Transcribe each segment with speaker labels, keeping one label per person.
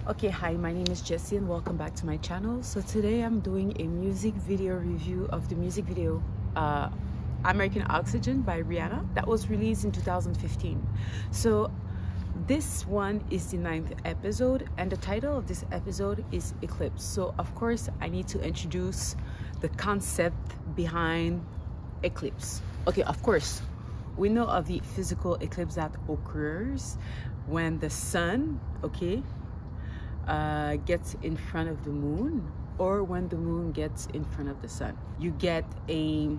Speaker 1: Okay, hi, my name is Jessie and welcome back to my channel. So today I'm doing a music video review of the music video American Oxygen by Rihanna that was released in 2015. So this one is the 9th episode and the title of this episode is Eclipse. So of course I need to introduce the concept behind eclipse. Okay, of course we know of the physical eclipse that occurs when the sun, okay, gets in front of the moon, or when the moon gets in front of the sun. You get a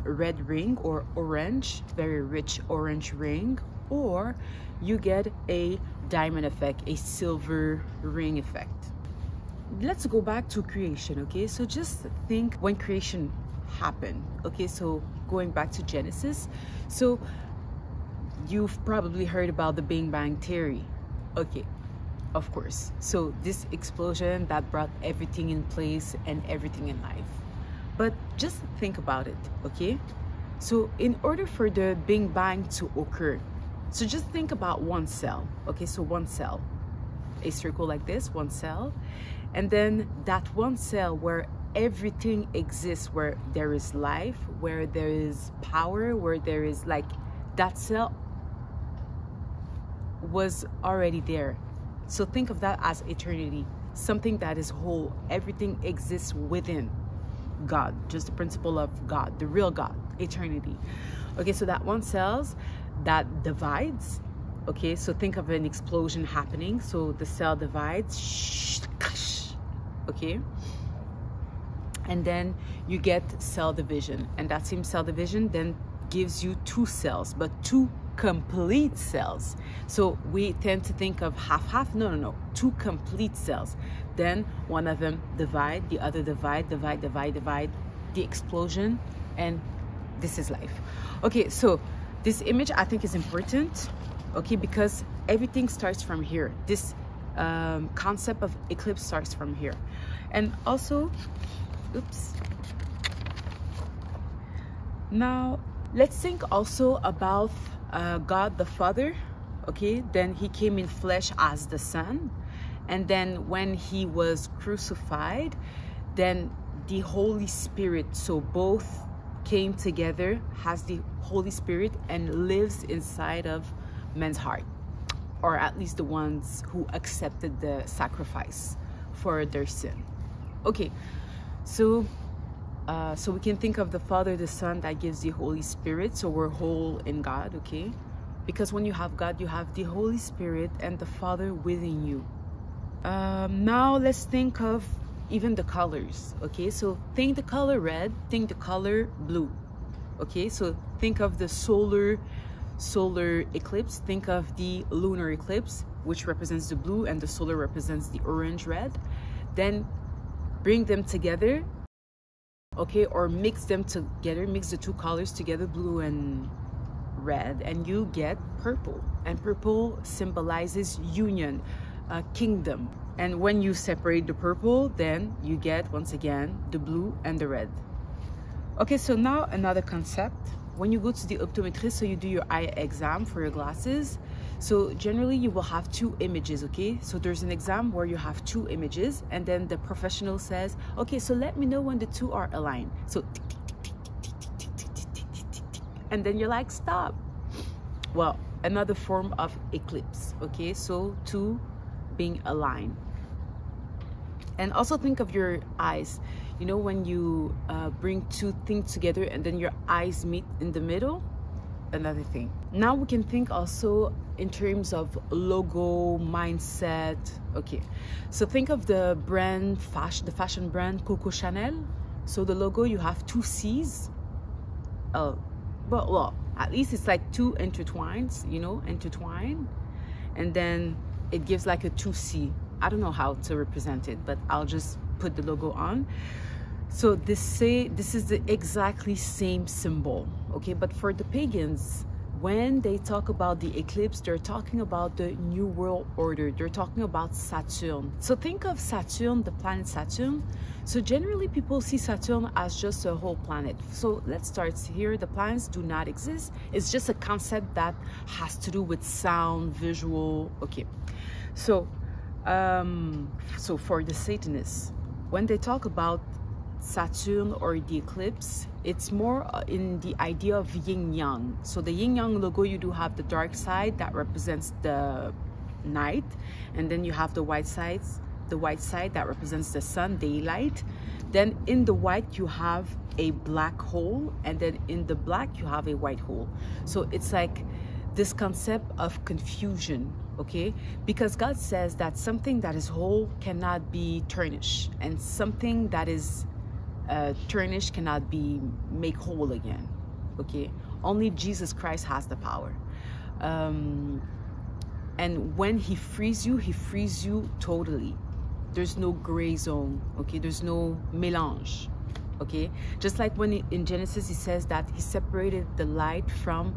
Speaker 1: red ring or orange, very rich orange ring, or you get a diamond effect, a silver ring effect. Let's go back to creation, okay? So just think when creation happened, okay? So going back to Genesis, so you've probably heard about the Big Bang Theory. Okay, of course. So this explosion that brought everything in place and everything in life. But just think about it, okay? So in order for the Big Bang to occur, so just think about one cell, okay? So one cell, a circle like this, one cell, and then that one cell where everything exists, where there is life, where there is power, where there is like, that cell was already there. So think of that as eternity, something that is whole. Everything exists within God, just the principle of God, the real God, eternity. Okay, so that one cells that divides, okay, so think of an explosion happening. So the cell divides, okay, and then you get cell division, and that same cell division then gives you two cells, but two complete cells. So we tend to think of half. No, two complete cells. Then one of them divide, the other divide, the explosion, and this is life. Okay, so this image I think is important, okay, because everything starts from here. This concept of eclipse starts from here. And also, oops, now let's think also about God the Father, okay? Then he came in flesh as the Son, and then when he was crucified, then the Holy Spirit, so both came together, has the Holy Spirit and lives inside of men's heart, or at least the ones who accepted the sacrifice for their sin. Okay, so we can think of the Father, the Son, that gives the Holy Spirit. So we're whole in God, okay? Because when you have God, you have the Holy Spirit and the Father within you. Now let's think of even the colors, okay? So think the color red, think the color blue, okay? So think of the solar eclipse, think of the lunar eclipse, which represents the blue, and the solar represents the orange red. Then bring them together, okay, or mix them together, mix the two colors together, blue and red, and you get purple. And purple symbolizes union, kingdom. And when you separate the purple, then you get once again the blue and the red. Okay, so now another concept. When you go to the optometrist, so you do your eye exam for your glasses, so generally you will have two images, okay? So there's an exam where you have two images, and then the professional says, okay, so let me know when the two are aligned. So and then you're like, stop. Well, another form of eclipse, okay? So two being aligned. And also think of your eyes. You know, when you bring two things together and then your eyes meet in the middle, another thing. Now we can think also in terms of logo, mindset. Okay, so think of the brand, the fashion brand Coco Chanel. So the logo, you have two C's. Oh, but well, at least it's like two intertwined, you know, intertwined. And then it gives like a 2C. I don't know how to represent it, but I'll just put the logo on. So this is the exactly same symbol, okay? But for the pagans, when they talk about the eclipse, they're talking about the New World Order. They're talking about Saturn. So think of Saturn, the planet Saturn. So generally people see Saturn as just a whole planet. So let's start here. The planets do not exist. It's just a concept that has to do with sound, visual. Okay. So, so for the Satanists, when they talk about Saturn or the eclipse, it's more in the idea of yin-yang. So the yin-yang logo, you do have the dark side that represents the night, and then you have the white side that represents the sun, daylight. Then in the white you have a black hole, and then in the black you have a white hole. So it's like this concept of confusion, okay? Because God says that something that is whole cannot be tarnished, and something that is tarnished cannot be made whole again, okay? Only Jesus Christ has the power. And when he frees you totally. There's no gray zone, okay? There's no mélange, okay? Just like when in Genesis he says that he separated the light from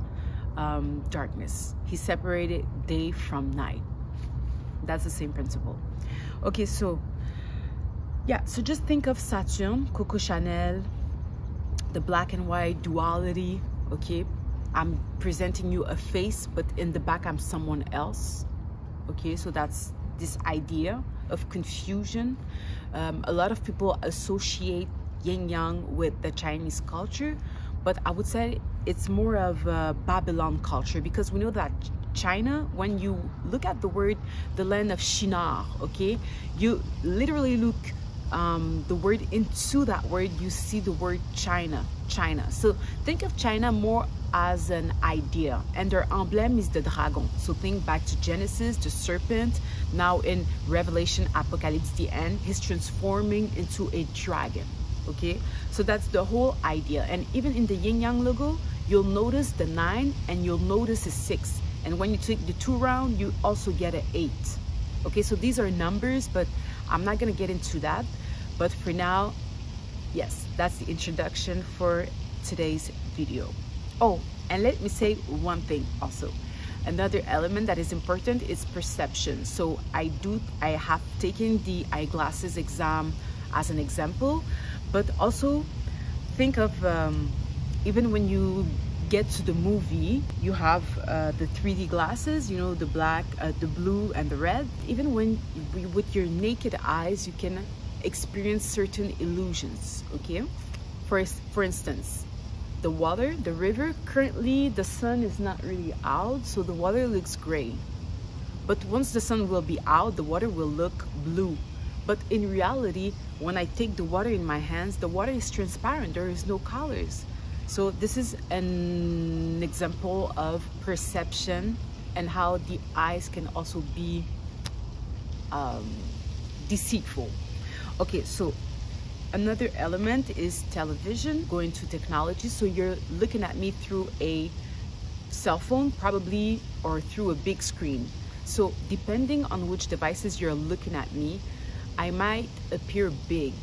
Speaker 1: darkness. He separated day from night. That's the same principle. Okay, so yeah, so just think of Saturn, Coco Chanel, the black and white duality, okay? I'm presenting you a face, but in the back I'm someone else, okay? So that's this idea of confusion. A lot of people associate yin-yang with the Chinese culture, but I would say it's more of a Babylon culture, because we know that China, when you look at the word, the land of Shinar, okay? You literally look the word into that word, you see the word China. So think of China more as an idea, and their emblem is the dragon. So think back to Genesis, the serpent. Now in Revelation, Apocalypse, the end, he's transforming into a dragon, okay? So that's the whole idea. And even in the yin yang logo, you'll notice the 9 and you'll notice a 6, and when you take the 2 round, you also get an 8. Okay, so these are numbers, but I'm not gonna get into that. But for now, yes, that's the introduction for today's video. Oh, and let me say one thing also. Another element that is important is perception. So I have taken the eyeglasses exam as an example, but also think of even when you get to the movie, you have the 3D glasses, you know, the black, the blue and the red. Even when with your naked eyes, you can experience certain illusions, okay? For instance, the water, the river, currently the sun is not really out, so the water looks gray. But once the sun will be out, the water will look blue. But in reality, when I take the water in my hands, the water is transparent, there is no colors. So this is an example of perception and how the eyes can also be deceitful. Okay, so another element is television, going to technology. So you're looking at me through a cell phone, probably, or through a big screen. So depending on which devices you're looking at me, I might appear big,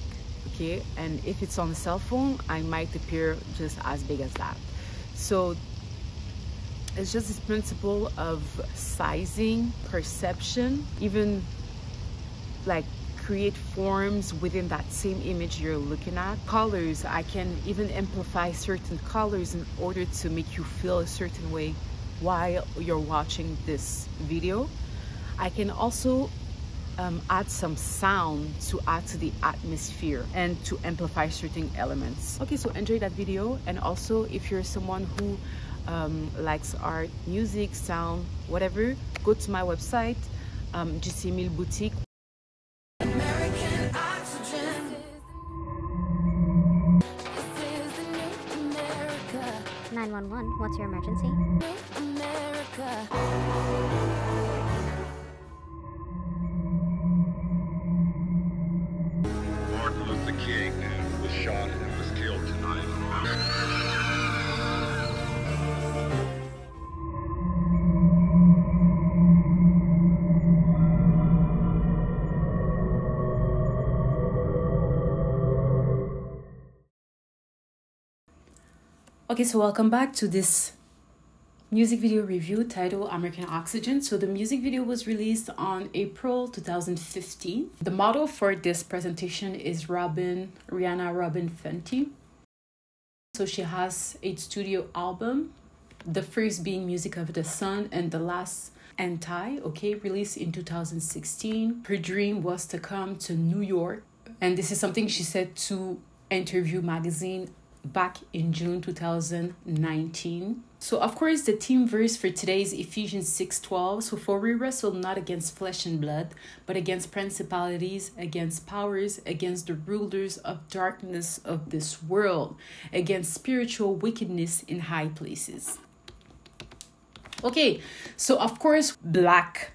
Speaker 1: okay? And if it's on a cell phone, I might appear just as big as that. So it's just this principle of sizing, perception, even like create forms within that same image you're looking at. Colors, I can even amplify certain colors in order to make you feel a certain way while you're watching this video. I can also add some sound to add to the atmosphere and to amplify certain elements. Okay, so enjoy that video. And also, if you're someone who likes art, music, sound, whatever, go to my website, GC1000 Boutique.
Speaker 2: 911, what's your emergency?
Speaker 3: Martin Luther King was shot and was killed tonight.
Speaker 1: Okay, so welcome back to this Music video review, title American Oxygen. So the music video was released on April 2015. The model for this presentation is Rihanna Robin Fenty. So she has a studio album, the first being Music of the Sun and the last Anti, okay, released in 2016. Her dream was to come to New York, and this is something she said to Interview magazine back in June 2019. So of course the theme verse for today is Ephesians 6:12. So for we wrestle not against flesh and blood, but against principalities, against powers, against the rulers of darkness of this world, against spiritual wickedness in high places. Okay, so of course black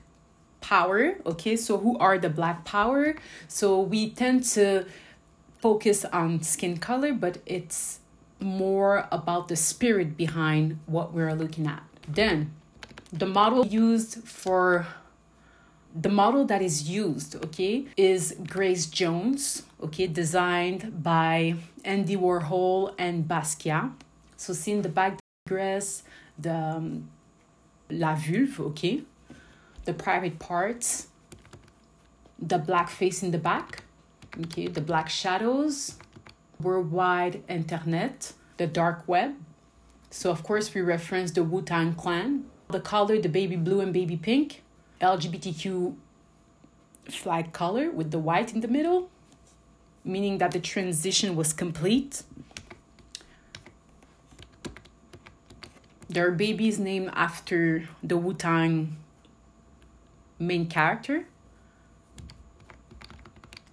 Speaker 1: power. Okay, so who are the black power? So we tend to focus on skin color, but it's more about the spirit behind what we're looking at. Then the model that is used, okay, is Grace Jones, okay, designed by Andy Warhol and Basquiat. So see in the back, Grace, the la vulve, okay, the private parts, the black face in the back, okay, the black shadows, worldwide internet, the dark web. So of course we reference the Wu-Tang Clan, the color, the baby blue and baby pink, LGBTQ flag color with the white in the middle, meaning that the transition was complete. There are babies named after the Wu-Tang main character.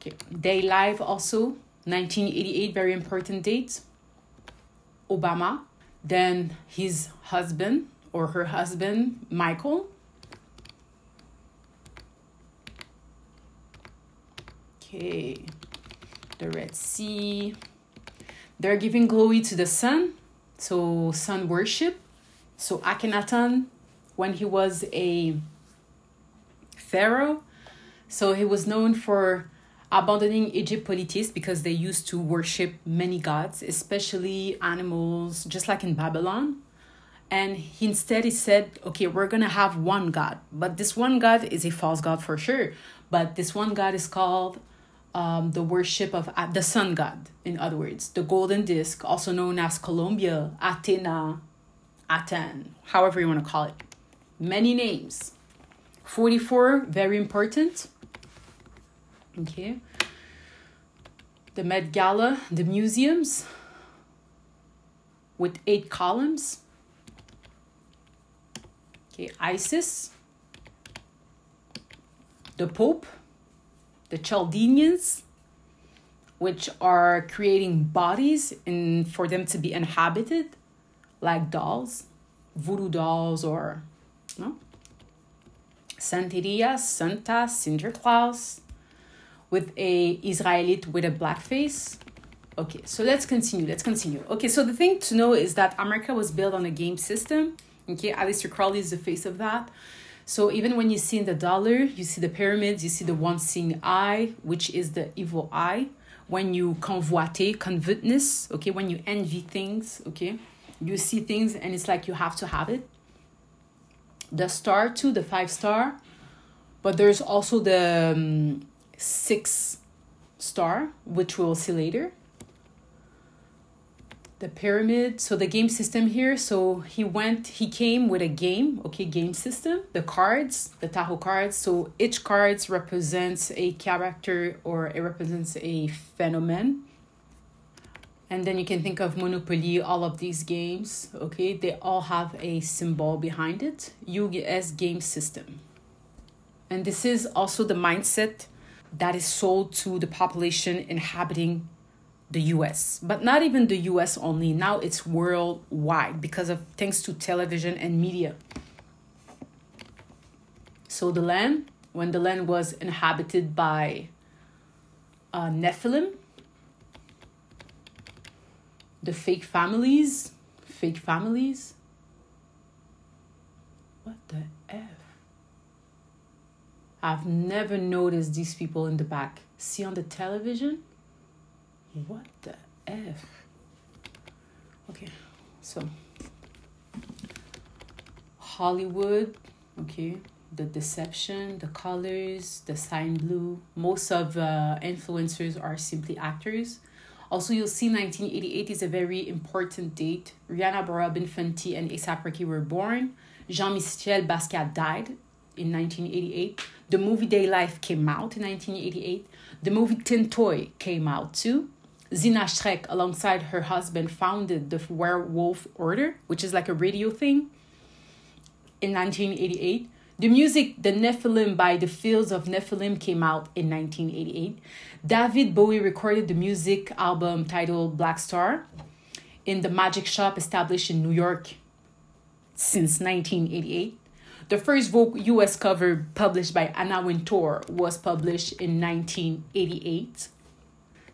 Speaker 1: Okay, Day Live also, 1988, very important date. Obama. Then his husband or her husband, Michael. Okay, the Red Sea. They're giving glory to the sun, so sun worship. So Akhenaten, when he was a pharaoh, so he was known for abandoning Egypt polytheist because they used to worship many gods, especially animals, just like in Babylon. And he said, okay, we're going to have one God. But this one God is a false God for sure. But this one God is called the worship of the sun god, in other words. The golden disc, also known as Columbia, Athena, Aten, however you want to call it. Many names. 44, very important. Okay. The Met Gala, the museums with 8 columns. Okay, ISIS, the Pope, the Chaldeans, which are creating bodies for them to be inhabited, like dolls, voodoo dolls, or no. Santeria, Santa, Sinterklaas, with a Israelite with a black face. Okay, so let's continue. Okay, so the thing to know is that America was built on a game system. Okay, Aleister Crowley is the face of that. So even when you see in the dollar, you see the pyramids, you see the one seeing eye, which is the evil eye. When you convoitness, okay, when you envy things, okay, you see things and it's like you have to have it. The star too, the 5-star, but there's also the 6-star, which we'll see later. The pyramid, so the game system here, so he came with a game, okay, game system, the cards, the tarot cards, so each card represents a character or it represents a phenomenon. And then you can think of Monopoly, all of these games, okay, they all have a symbol behind it, US game system. And this is also the mindset that is sold to the population inhabiting the US, but not even the US only. Now it's worldwide thanks to television and media. So the land, when the land was inhabited by Nephilim, the fake families. What the F? I've never noticed these people in the back. See on the television? What the F? Okay, so Hollywood, okay, the deception, the colors, the sign blue. Most of influencers are simply actors. Also, you'll see 1988 is a very important date. Rihanna, Robin Fenty, and A$AP Rocky were born. Jean-Michel Basquiat died in 1988. The movie Day Life came out in 1988. The movie Tintoy came out too. Zina Schreck, alongside her husband, founded the Werewolf Order, which is like a radio thing, in 1988. The music The Nephilim by The Fields of Nephilim came out in 1988. David Bowie recorded the music album titled Black Star in the Magic Shop established in New York since 1988. The first Vogue US cover published by Anna Wintour was published in 1988.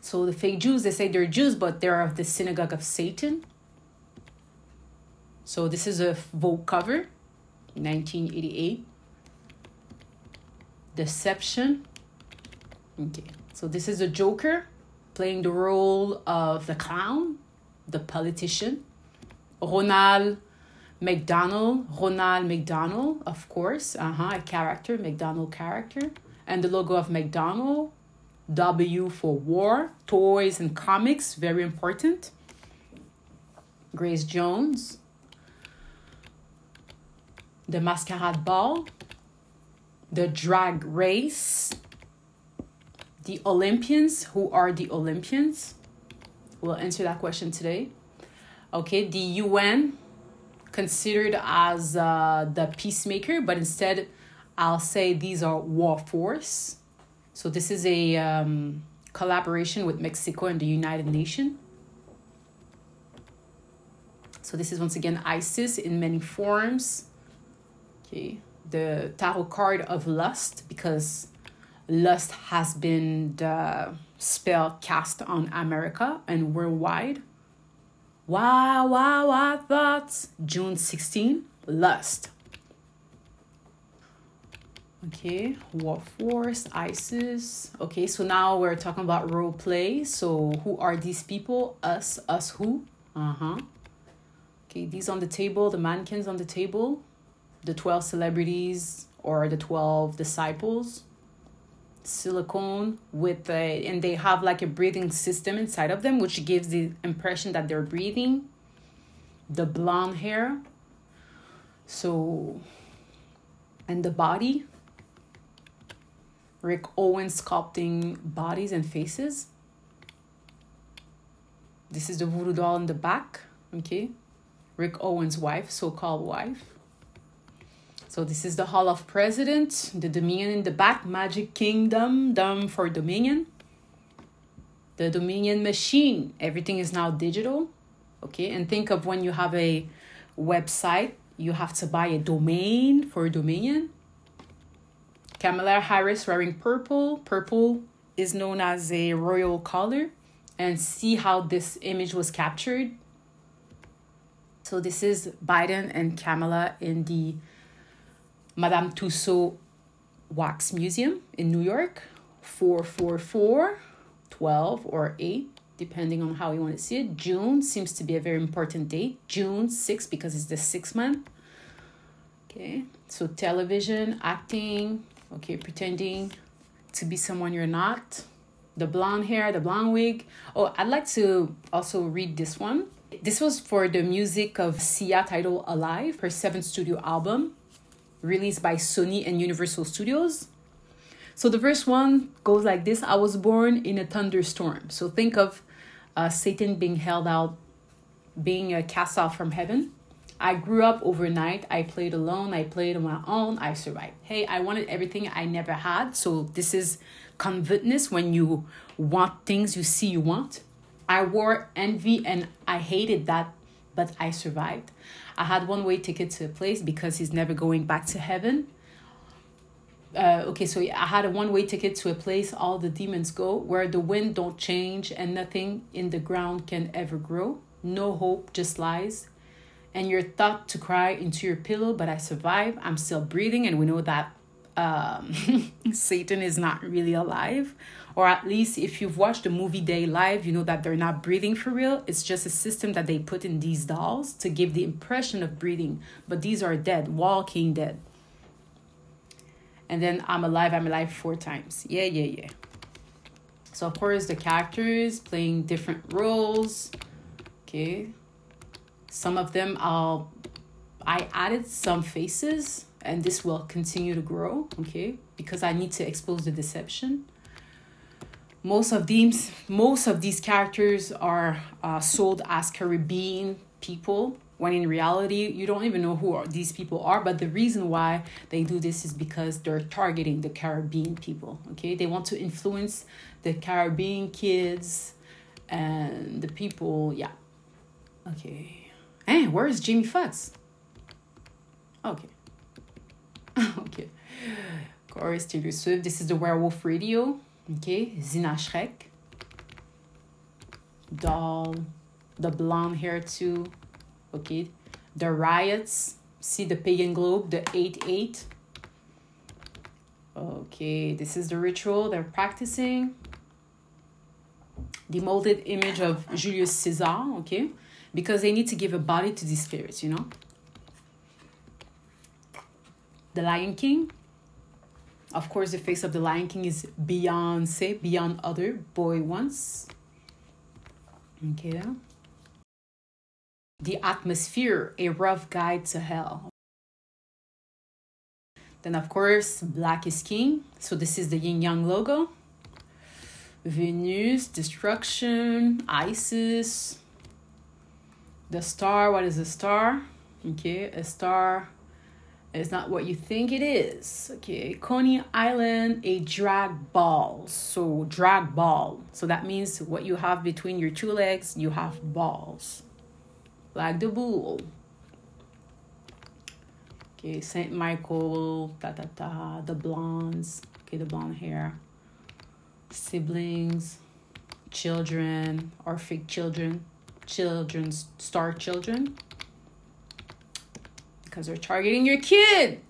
Speaker 1: So the fake Jews, they say they're Jews, but they're of the Synagogue of Satan. So this is a Vogue cover, 1988. Deception. Okay, so this is a Joker playing the role of the clown, the politician. Ronald McDonald, of course, a character, McDonald character. And the logo of McDonald, W for war, toys and comics, very important. Grace Jones. The Masquerade Ball. The Drag Race. The Olympians. Who are the Olympians? We'll answer that question today. Okay, the UN, considered as the peacemaker, but instead I'll say these are war force. So this is a collaboration with Mexico and the United Nations. So this is once again ISIS in many forms. Okay, the tarot card of lust, because lust has been the spell cast on America and worldwide. Wow, thoughts. June 16, lust. Okay, war force, ISIS. Okay, so now we're talking about role play. So who are these people? Us who? Okay, these on the table, the mannequins on the table, the 12 celebrities or the 12 disciples. Silicone with and they have like a breathing system inside of them, which gives the impression that they're breathing. The blonde hair. So, and the body. Rick Owens sculpting bodies and faces. This is the voodoo doll in the back. Okay, Rick Owens' wife, so-called wife. So this is the Hall of Presidents, the Dominion in the back, Magic Kingdom, Dom for Dominion. The Dominion machine, everything is now digital. Okay, and think of when you have a website, you have to buy a domain for Dominion. Kamala Harris wearing purple. Purple is known as a royal color. And see how this image was captured. So this is Biden and Kamala in the Madame Tussauds Wax Museum in New York. 444, 12 or 8, depending on how you want to see it. June seems to be a very important date. June 6th, because it's the 6th month. Okay, so television, acting, okay, pretending to be someone you're not. The blonde hair, the blonde wig. Oh, I'd like to also read this one. This was for the music of Sia, titled Alive, her 7th studio album, released by Sony and Universal Studios. So the first one goes like this. I was born in a thunderstorm. So think of Satan being held out, being cast out from heaven. I grew up overnight. I played alone. I played on my own. I survived. Hey, I wanted everything I never had. So this is covetousness, when you want things you see you want. I wore envy and I hated that, but I survived. I had one-way ticket to a place because he's never going back to heaven. Okay, so I had a one-way ticket to a place all the demons go, where the wind don't change and nothing in the ground can ever grow. No hope, just lies. And you're thought to cry into your pillow, but I survived. I'm still breathing, and we know that Satan is not really alive. Or at least if you've watched the movie Day Live, you know that they're not breathing for real. It's just a system that they put in these dolls to give the impression of breathing. But these are dead, walking dead. And then I'm alive 4 times. Yeah. So of course the characters playing different roles. Okay. Some of them I added some faces, and this will continue to grow, okay? Because I need to expose the deception. Most of these characters are sold as Caribbean people, when in reality, you don't even know who these people are. But the reason why they do this is because they're targeting the Caribbean people, okay? They want to influence the Caribbean kids and the people, yeah. Okay. Hey, where's Jamie Foxx? Okay. Okay. Of course, Taylor Swift. This is the Werewolf Radio. Okay. Zina Shrek. Doll. The blonde hair too. Okay. The Riots. See the Pagan Globe. The 8-8. Okay. This is the ritual they're practicing. The molded image of Julius Caesar. Okay. Because they need to give a body to these spirits, you know. The Lion King. Of course, the face of the Lion King is Beyonce, beyond other boy once. Okay. The Atmosphere, a rough guide to hell. Then, of course, Black is King. So this is the Yin Yang logo. Venus, Destruction, Isis. The star, what is a star? Okay, a star is not what you think it is. Okay, Coney Island, a drag ball. So drag ball. So that means what you have between your 2 legs, you have balls. Like the bull. Okay, Saint Michael, the blondes. Okay, the blonde hair. Siblings, children, or fake children. Children's star children. Because they're targeting your kid.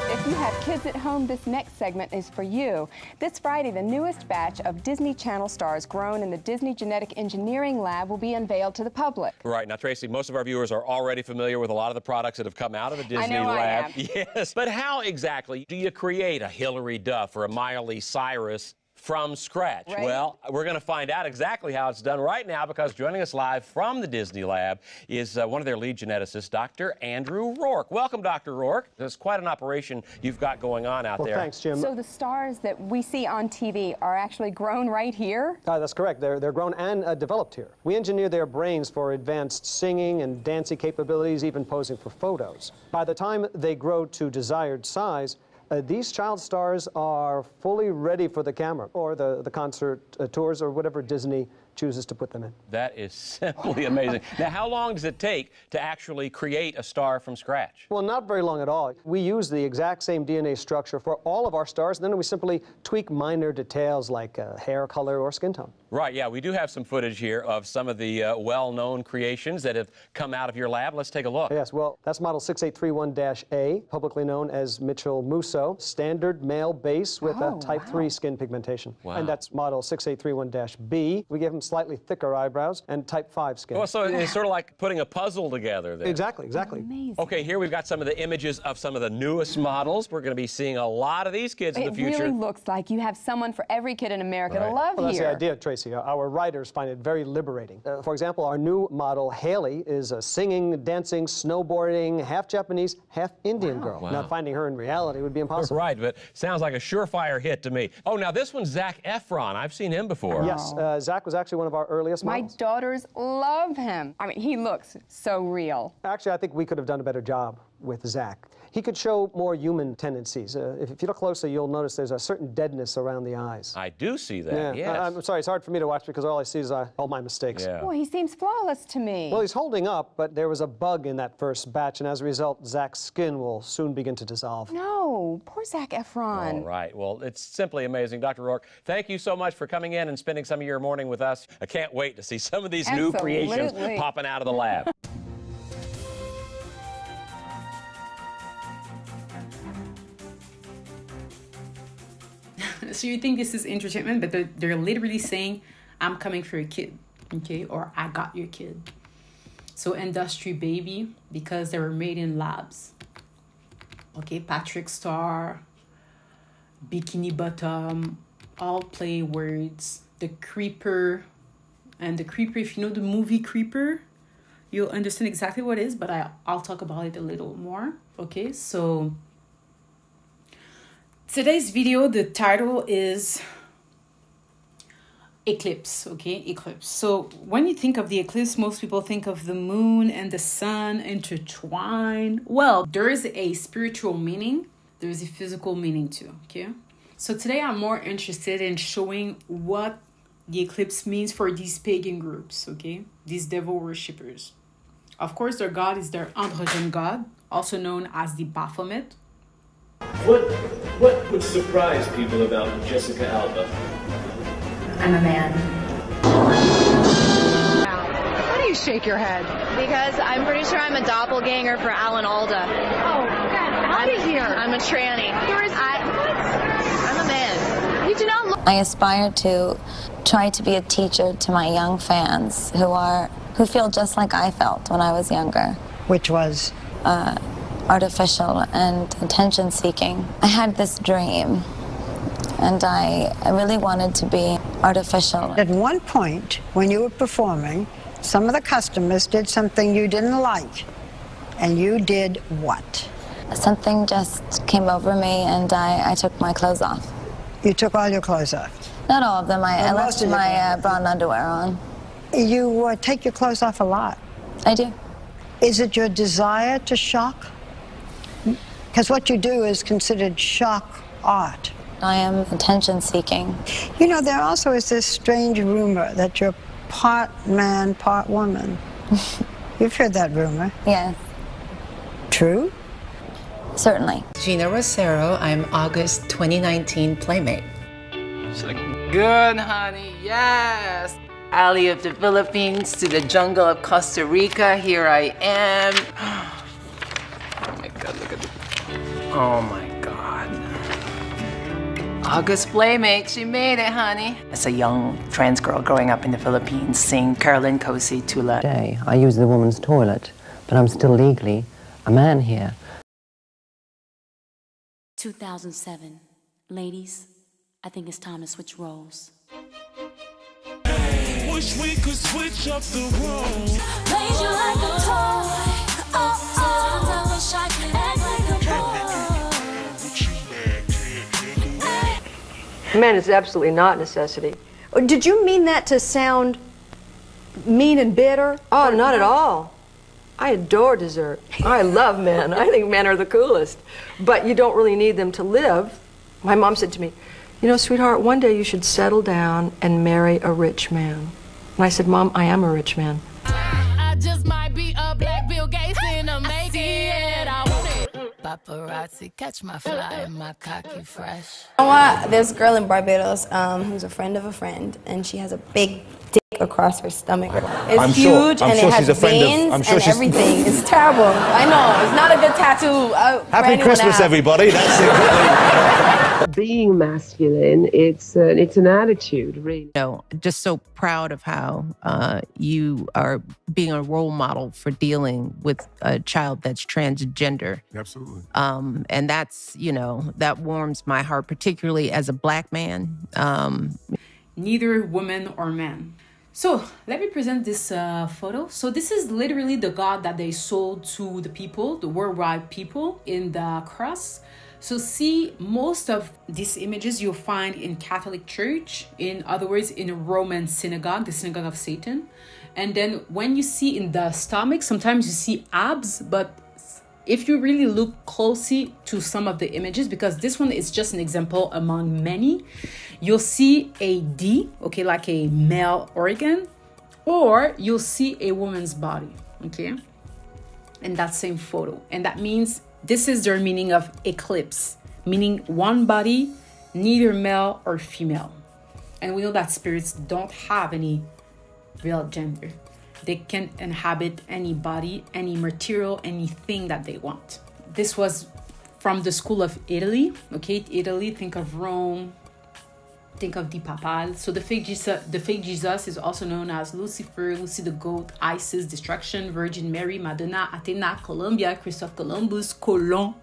Speaker 2: If you have kids at home, this next segment is for you. This Friday, the newest batch of Disney Channel stars grown in the Disney Genetic Engineering Lab will be unveiled to the public.
Speaker 4: Right. Now, Tracy, most of our viewers are already familiar with a lot of the products that have come out of the Disney Lab. Yes. But how exactly do you create a Hilary Duff or a Miley Cyrus from scratch?
Speaker 2: Right.
Speaker 4: Well, we're going to find out exactly how it's done right now, because joining us live from the Disney Lab is one of their lead geneticists, Dr. Andrew Rourke. Welcome, Dr. Rourke. There's quite an operation you've got going on out there.
Speaker 5: Thanks, Jim.
Speaker 2: So the stars that we see on TV are actually grown right here?
Speaker 5: That's correct. They're grown and developed here. We engineer their brains for advanced singing and dancing capabilities, even posing for photos. By the time they grow to desired size, these child stars are fully ready for the camera or the concert tours or whatever Disney chooses to put them in.
Speaker 4: That is simply amazing. Now, how long does it take to actually create a star from scratch?
Speaker 5: Well, not very long at all. We use the exact same DNA structure for all of our stars, and then we simply tweak minor details like hair color or skin tone.
Speaker 4: Right, yeah, we do have some footage here of some of the well-known creations that have come out of your lab. Let's take a look.
Speaker 5: Yes, well, that's model 6831-A, publicly known as Mitchell Musso, standard male base with a type 3 skin pigmentation.
Speaker 4: Wow.
Speaker 5: And that's model 6831-B. We give him slightly thicker eyebrows and type 5 skin.
Speaker 4: Well, so it's sort of like putting a puzzle together there.
Speaker 5: Exactly.
Speaker 2: Amazing.
Speaker 4: Okay, here we've got some of the images of some of the newest models. We're going to be seeing a lot of these kids in the future.
Speaker 2: It really looks like you have someone for every kid in America to love
Speaker 5: Well, that's
Speaker 2: here.
Speaker 5: the idea, Tracy. Our writers find it very liberating. For example, our new model, Haley, is a singing, dancing, snowboarding, half Japanese, half Indian girl.
Speaker 4: Wow.
Speaker 5: Now, finding her in reality would be impossible.
Speaker 4: Right, but sounds like a surefire hit to me. Oh, now this one's Zac Efron. I've seen him before.
Speaker 5: Yes, Zach was actually one of our earliest models.
Speaker 2: My daughters love him. I mean, he looks so real.
Speaker 5: Actually, I think we could have done a better job with Zach. He could show more human tendencies. If you look closely, you'll notice there's a certain deadness around the eyes.
Speaker 4: I do see that, yes.
Speaker 5: I'm sorry, it's hard for me to watch because all I see is all my mistakes.
Speaker 4: Yeah.
Speaker 2: Boy, he seems flawless to me.
Speaker 5: Well, he's holding up, but there was a bug in that first batch, and as a result, Zach's skin will soon begin to dissolve.
Speaker 2: No, poor Zac Efron.
Speaker 4: All right. Well, it's simply amazing. Dr. Rourke, thank you so much for coming in and spending some of your morning with us. I can't wait to see some of these new creations popping out of the lab.
Speaker 1: So you think this is entertainment, but they're literally saying, I'm coming for your kid, okay? Or I got your kid. So industry baby, because they were made in labs. Okay, Patrick Star, Bikini Bottom, all play words. The Creeper, and the Creeper, if you know the movie Creeper, you'll understand exactly what it is, but I'll talk about it a little more, okay? So today's video, the title is Eclipse, okay? Eclipse. So when you think of the eclipse, most people think of the moon and the sun intertwined. Well, there is a spiritual meaning. There is a physical meaning too, okay? So today I'm more interested in showing what the eclipse means for these pagan groups, okay? These devil worshippers. Of course, their god is their androgen god, also known as the Baphomet.
Speaker 6: What would surprise people about Jessica Alba?
Speaker 7: I'm a man.
Speaker 2: Why do you shake your head?
Speaker 7: Because I'm pretty sure I'm a doppelganger for Alan Alda.
Speaker 2: Oh, God, out of here.
Speaker 7: I'm a tranny. I'm a man.
Speaker 2: You do not look...
Speaker 8: I aspire to try to be a teacher to my young fans who feel just like I felt when I was younger.
Speaker 9: Which was?
Speaker 8: Artificial and attention-seeking. I had this dream, and I really wanted to be artificial.
Speaker 9: At one point, when you were performing, some of the customers did something you didn't like, and you did what?
Speaker 8: Something just came over me, and I took my clothes off.
Speaker 9: You took all your clothes off?
Speaker 8: Not all of them. I left my bra and underwear on.
Speaker 9: You take your clothes off a lot.
Speaker 8: I do.
Speaker 9: Is it your desire to shock? Because what you do is considered shock art.
Speaker 8: I am attention-seeking.
Speaker 9: You know, there also is this strange rumor that you're part man, part woman. You've heard that rumor.
Speaker 8: Yes.
Speaker 9: True?
Speaker 8: Certainly.
Speaker 10: Gina Rosero, I'm August 2019 Playmate. She's like, good, honey, yes. Alley of the Philippines to the jungle of Costa Rica, here I am. Oh my God, look at this. Oh my God. August Playmate, she made it, honey. As a young trans girl growing up in the Philippines, seeing Carolyn Cosi Tula.
Speaker 11: Today, I use the woman's toilet, but I'm still legally a man here.
Speaker 12: 2007. Ladies, I think it's time to switch roles.
Speaker 13: Wish we could switch up the roles.
Speaker 12: Plays you like a toy. Sometimes I wish I could act like a boy.
Speaker 14: Man is absolutely not necessity. Did you mean that to sound mean and bitter? Oh, not at all. I adore dessert. I love men. I think men are the coolest. But you don't really need them to live. My mom said to me, you know, sweetheart, one day you should settle down and marry a rich man. And I said, Mom, I am a rich man.
Speaker 12: I just might be a black Bill Gates in a making. I want it. Paparazzi, catch my fly, my cocky fresh.
Speaker 15: You know what? There's a girl in Barbados who's a friend of a friend, and she has a big dick across her stomach. It's huge, and it has veins and everything. It's terrible. I know. It's not a good tattoo.
Speaker 16: Happy Christmas, everybody. That's it.
Speaker 17: Being masculine, it's an attitude, really.
Speaker 18: Just so proud of how you are being a role model for dealing with a child that's transgender.
Speaker 16: Absolutely.
Speaker 18: And that's, that warms my heart, particularly as a black man.
Speaker 1: Neither woman or man. So let me present this photo. So this is literally the god that they sold to the people, the worldwide people, in the cross. So see, most of these images you'll find in Catholic Church, in other words, in a Roman synagogue, the synagogue of Satan. And then when you see in the stomach, sometimes you see abs, but if you really look closely to some of the images, because this one is just an example among many, you'll see a D, okay, like a male organ, or you'll see a woman's body, okay, in that same photo. And that means this is their meaning of eclipse, meaning one body, neither male or female. And we know that spirits don't have any real gender. They can inhabit any body, any material, anything that they want. This was from the school of Italy. Okay, Italy, think of Rome, think of the Papal. So the fake Jesus is also known as Lucifer, Lucy the Goat, Isis, Destruction, Virgin Mary, Madonna, Athena, Columbia, Christophe Columbus, Colon.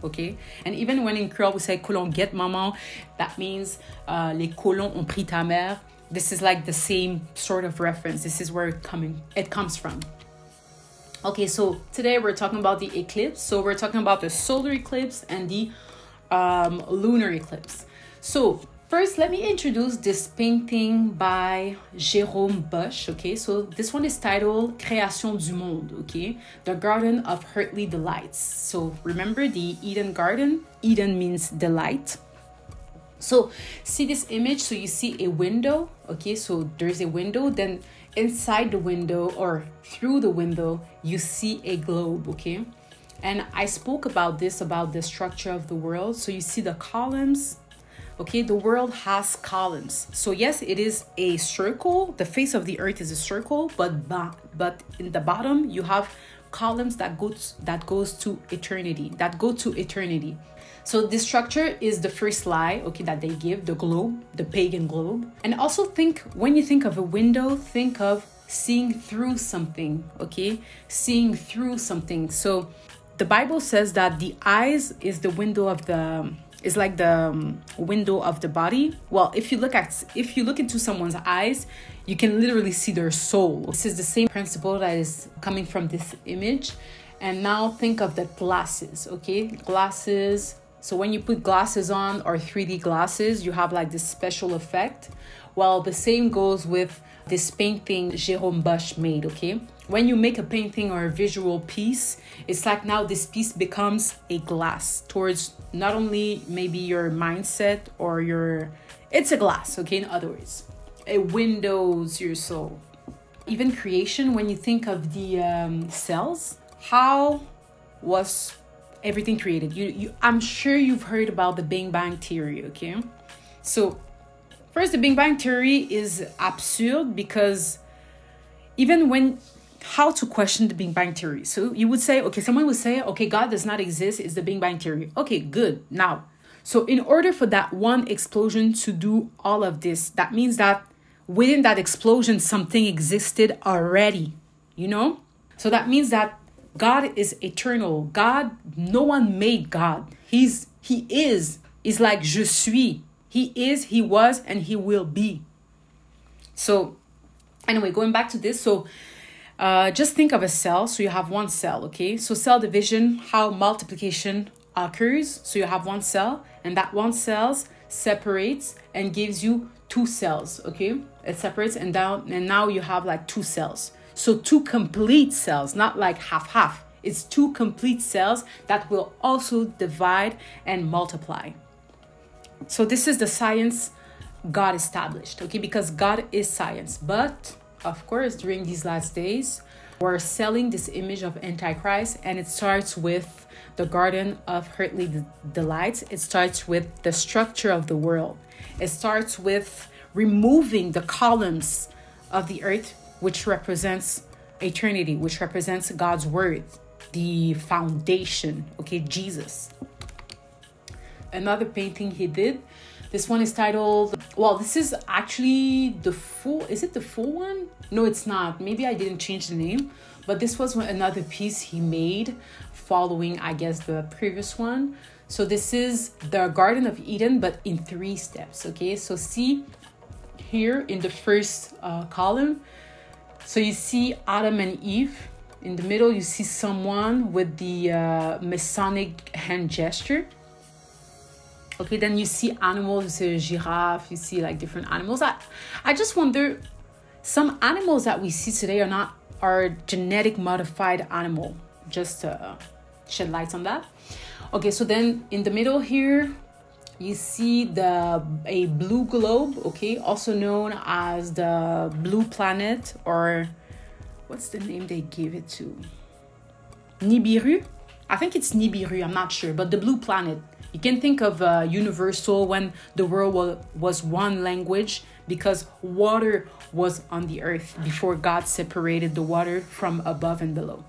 Speaker 1: Okay, and even when in Creole we say Colon get maman, that means les colons ont pris ta mère. This is like the same sort of reference. This is where it comes from. Okay, so today we're talking about the eclipse. So we're talking about the solar eclipse and the lunar eclipse. So first, let me introduce this painting by Jérôme Bosch. Okay, so this one is titled Création du Monde. Okay, the Garden of Earthly Delights. So remember the Eden Garden? Eden means delight. So see this image. So you see a window. Okay, so there's a window. Then inside the window or through the window, you see a globe. Okay, and I spoke about this, about the structure of the world. So you see the columns. Okay, the world has columns. So yes, it is a circle. The face of the earth is a circle, but in the bottom you have columns that goes to eternity. So this structure is the first lie, okay, that they give, the globe, the pagan globe. And also when you think of a window, think of seeing through something, okay? Seeing through something. So the Bible says that the eyes is the window of the is like the window of the body. Well, if you look into someone's eyes, you can literally see their soul. This is the same principle that is coming from this image. And now think of the glasses, okay? Glasses. So when you put glasses on or 3D glasses, you have like this special effect. Well, the same goes with this painting Jérôme Bosch made, okay? When you make a painting or a visual piece, it's like now this piece becomes a glass towards not only maybe your mindset or it's a glass, okay? In other words, it windows your soul. Even creation, when you think of the cells, how was everything created? I'm sure you've heard about the Big Bang Theory, okay? So first, the Big Bang Theory is absurd because how to question the Big Bang Theory. So you would say, okay, someone would say, okay, God does not exist, it's the Big Bang Theory. Okay, good. Now, so in order for that one explosion to do all of this, that means that within that explosion, something existed already, you know? So that means that God is eternal. God, no one made God. He is like je suis. He is, he was, and he will be. So anyway, going back to this. So just think of a cell. So you have one cell, okay? So cell division, how multiplication occurs. So you have one cell, and that one cell separates and gives you two cells, okay? It separates and now you have like two cells. So two complete cells, not like half. It's two complete cells that will also divide and multiply. So this is the science God established, okay? Because God is science. But of course, during these last days, we're selling this image of Antichrist, and it starts with the Garden of Earthly Delights. It starts with the structure of the world. It starts with removing the columns of the earth, which represents eternity, which represents God's word, the foundation, okay, Jesus. Another painting he did, this one is titled, well, this is actually the full, is it the full one? No, it's not. Maybe I didn't change the name, but this was another piece he made following, I guess, the previous one. So this is the Garden of Eden, but in 3 steps, okay? So see here in the first column, so you see Adam and Eve. In the middle, you see someone with the Masonic hand gesture. Okay, then you see animals, you see a giraffe, you see like different animals. I just wonder, some animals that we see today are genetic modified animal. Just shed light on that. Okay, so then in the middle here, you see a blue globe, okay, also known as the blue planet, or what's the name they gave it to? Nibiru? I think it's Nibiru, I'm not sure, but the blue planet. You can think of universal, when the world was one language, because water was on the earth before God separated the water from above and below.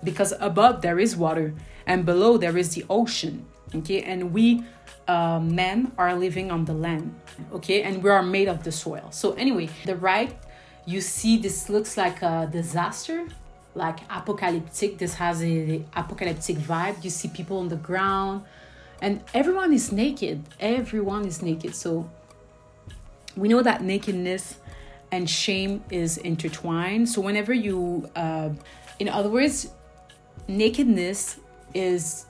Speaker 1: Because above there is water and below there is the ocean, okay? And we men are living on the land, okay? And we are made of the soil. So anyway, the right, you see this looks like a disaster, like apocalyptic. This has a apocalyptic vibe. You see people on the ground and everyone is naked. Everyone is naked. So we know that nakedness and shame is intertwined. So whenever you, in other words, nakedness is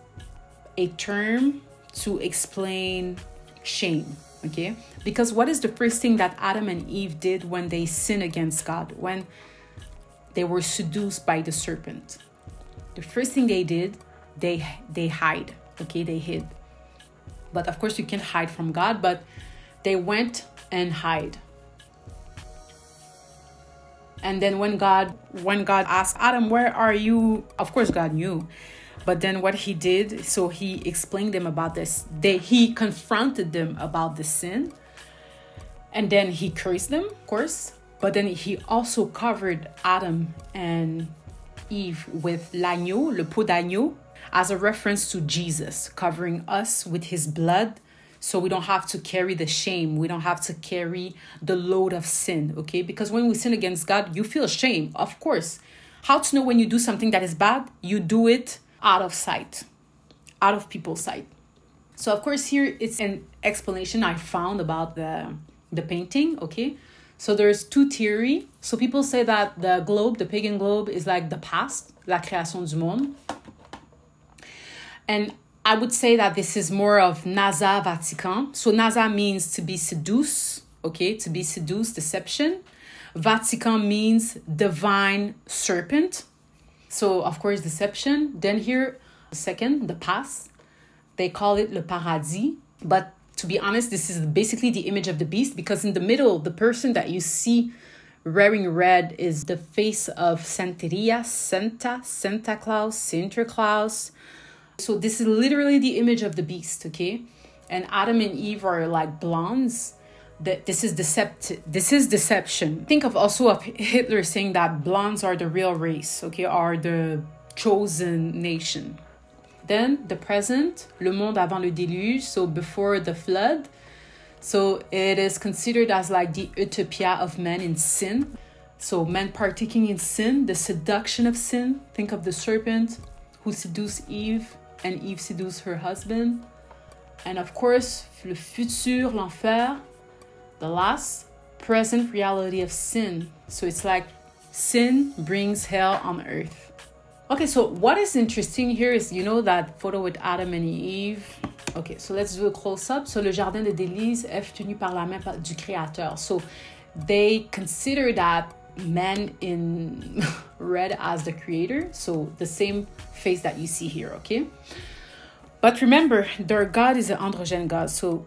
Speaker 1: a term to explain shame, okay? Because what is the first thing that Adam and Eve did when they sinned against God? When they were seduced by the serpent? The first thing they did, they hide, okay? They hid. But of course you can't hide from God, but they went and hide. And then when God asked Adam, where are you? Of course God knew. But then what he did, so he explained them about this. He confronted them about the sin. And then he cursed them, of course. But then he also covered Adam and Eve with l'agneau, le peau d'agneau, as a reference to Jesus, covering us with his blood. So we don't have to carry the shame. We don't have to carry the load of sin, okay? Because when we sin against God, you feel shame, of course. How to know when you do something that is bad? You do it out of sight, out of people's sight. So of course here it's an explanation I found about the painting, okay? So there's two theories. So people say that the globe, the pagan globe, is like the past, la création du monde. And I would say that this is more of Naza Vatican. So Naza means to be seduced, okay? To be seduced, deception. Vatican means divine serpent. So, of course, deception. Then here, second, the past. They call it le paradis. But to be honest, this is basically the image of the beast, because in the middle, the person that you see wearing red is the face of Santeria, Santa Claus, Sinterklaas. So this is literally the image of the beast, okay? And Adam and Eve are like blondes. This is deception. Think of also of Hitler saying that blondes are the real race, okay, are the chosen nation. Then the present, le monde avant le déluge, so before the flood. So it is considered as like the utopia of men in sin. So men partaking in sin, the seduction of sin. Think of the serpent who seduced Eve, and Eve seduced her husband. And of course, le futur, l'enfer, the last, present reality of sin. So it's like sin brings hell on earth. Okay, so what is interesting here is, you know, that photo with Adam and Eve. Okay, so let's do a close-up. So le jardin de délices est tenu par la main du créateur. So they consider that man in red as the creator. So the same face that you see here, okay? But remember, their God is an androgyne God. So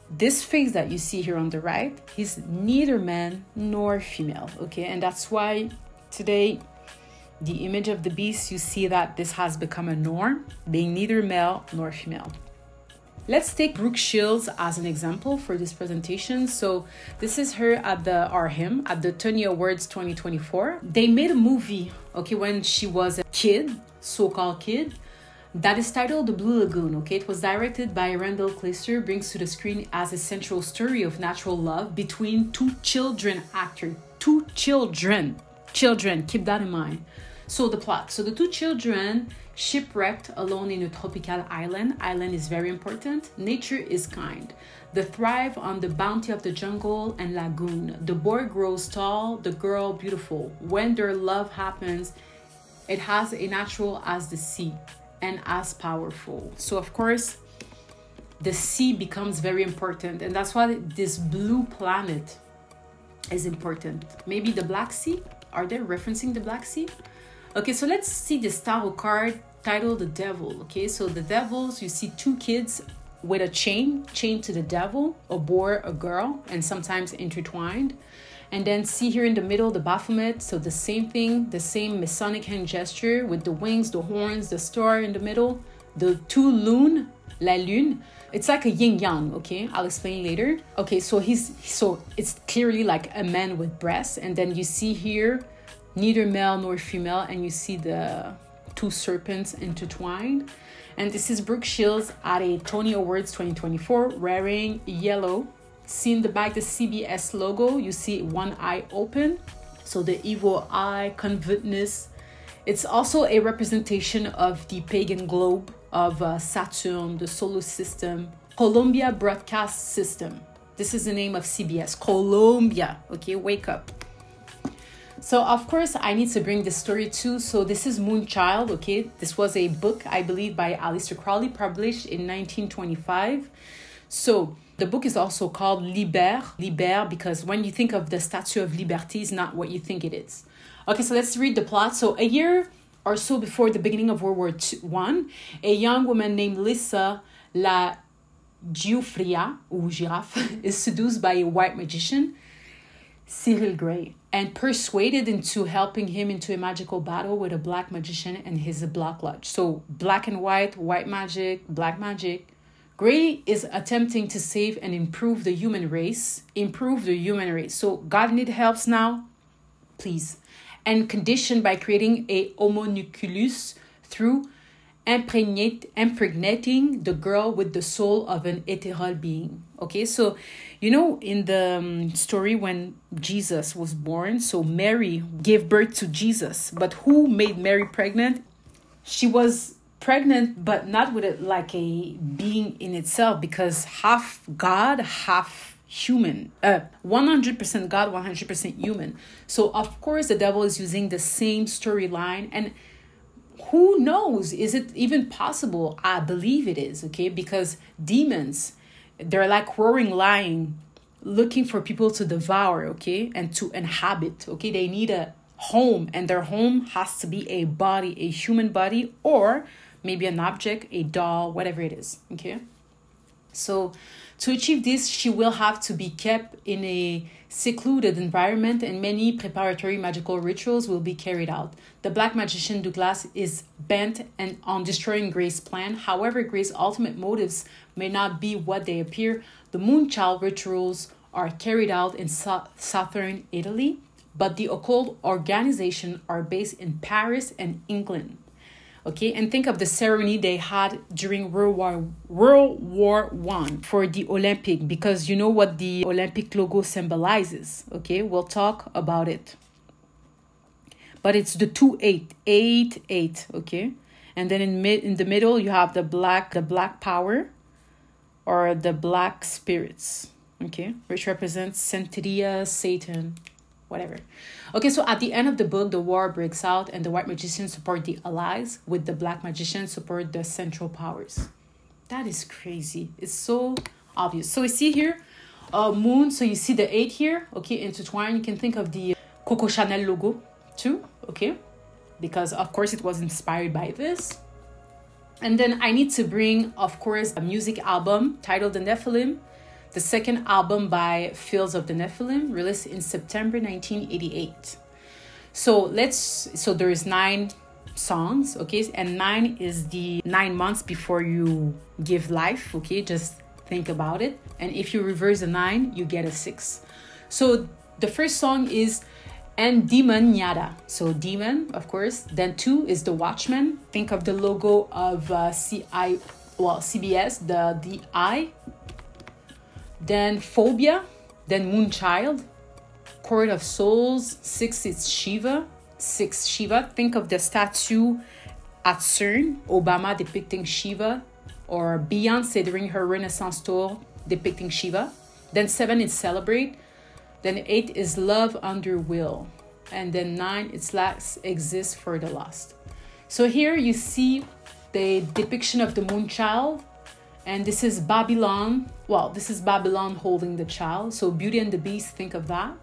Speaker 1: this face that you see here on the right, he's neither man nor female, okay? And that's why today, the image of the beast, you see that this has become a norm, being neither male nor female. Let's take Brooke Shields as an example for this presentation. So this is her at at the Tony Awards 2024. They made a movie, okay, when she was a kid, so-called kid, that is titled The Blue Lagoon, okay? It was directed by Randall Clayster, brings to the screen as a central story of natural love between two children actors. Two children, keep that in mind. So the plot. So the two children shipwrecked alone in a tropical island. Island is very important. Nature is kind. They thrive on the bounty of the jungle and lagoon. The boy grows tall, the girl beautiful. When their love happens, it has a natural as the sea and as powerful. So of course, the sea becomes very important. And that's why this blue planet is important. Maybe the Black Sea? Are they referencing the Black Sea? Okay, so let's see this tarot card titled The Devil. Okay, so the devils, you see two kids with a chain to the devil, a boy, a girl, and sometimes intertwined. And then see here in the middle, the Baphomet. So the same thing, the same Masonic hand gesture with the wings, the horns, the star in the middle, the two lune, la lune. It's like a yin yang, okay? I'll explain later. Okay, so it's clearly like a man with breasts. And then you see here, neither male nor female, and you see the two serpents intertwined. And this is Brooke Shields at a Tony Awards 2024 wearing yellow. See in the back the CBS logo, you see one eye open. So the evil eye, covetousness. It's also a representation of the pagan globe of Saturn, the solar system, Columbia Broadcast System. This is the name of CBS, Columbia. Okay, wake up. So of course I need to bring this story too. So this is Moonchild. Okay, this was a book, I believe, by Aleister Crowley, published in 1925. So the book is also called Liber, because when you think of the Statue of Liberty, it's not what you think it is. Okay, so let's read the plot. So a year or so before the beginning of World War I, a young woman named Lisa La Giuffria, or Giraffe, is seduced by a white magician, Cyril Gray, and persuaded into helping him into a magical battle with a black magician and his Black Lodge. So black and white magic, black magic. Gray is attempting to save and improve the human race. So God needs help now, please. And conditioned by creating a homunculus through impregnating the girl with the soul of an ethereal being. Okay, so you know in the story when Jesus was born, so Mary gave birth to Jesus, but who made Mary pregnant? She was pregnant, but not with it like a being in itself, because half God, half human, 100% God, 100% human. So of course the devil is using the same storyline, and who knows, is it even possible? I believe it is, okay? Because demons, they're like roaring lion looking for people to devour, okay? And to inhabit, okay? They need a home, and their home has to be a body, a human body, or maybe an object, a doll, whatever it is, okay? So to achieve this, she will have to be kept in a secluded environment, and many preparatory magical rituals will be carried out. The black magician Douglas is bent on destroying Gray's plan. However, Gray's ultimate motives may not be what they appear. The Moonchild rituals are carried out in southern Italy, but the occult organization are based in Paris and England. Okay, and think of the ceremony they had during World War I for the Olympic, because you know what the Olympic logo symbolizes. Okay, we'll talk about it. But it's the 2-8, okay, and then in the middle you have the black power, or the black spirits, okay, which represents Santeria, Satan, whatever. Okay, so at the end of the book, the war breaks out, and the white magicians support the allies, with the black magicians support the central powers. That is crazy. It's so obvious. So you see here, moon. So you see the 8 here, okay, intertwined. You can think of the Coco Chanel logo too, okay, because of course it was inspired by this. And then I need to bring, of course, a music album titled The Nephilim, the second album by Fields of the Nephilim, released in September 1988. So there is 9 songs, okay, and 9 is the 9 months before you give life, okay, just think about it. And if you reverse the 9, you get a 6. So the first song is Endemoniada, so demon, of course. Then 2 is The Watchman. Think of the logo of CBS, the eye. Then Phobia, then Moonchild, Court of Souls. 6 is Shiva. 6 Shiva. Think of the statue at CERN, Obama depicting Shiva, or Beyonce during her Renaissance tour depicting Shiva. Then 7 is Celebrate. Then 8 is Love Under Will. And then 9 is Last Exists for the Lost. So here you see the depiction of the Moonchild. And this is Babylon. Well, this is Babylon holding the child. So Beauty and the Beast, think of that.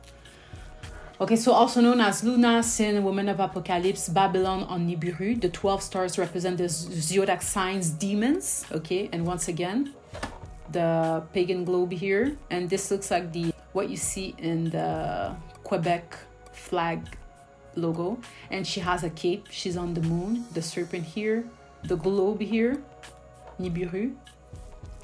Speaker 1: Okay, so also known as Luna, Sin, Woman of Apocalypse, Babylon on Nibiru. The 12 stars represent the zodiac signs, demons. Okay, and once again, the pagan globe here. And this looks like what you see in the Quebec flag logo. And she has a cape. She's on the moon. The serpent here. The globe here. Nibiru.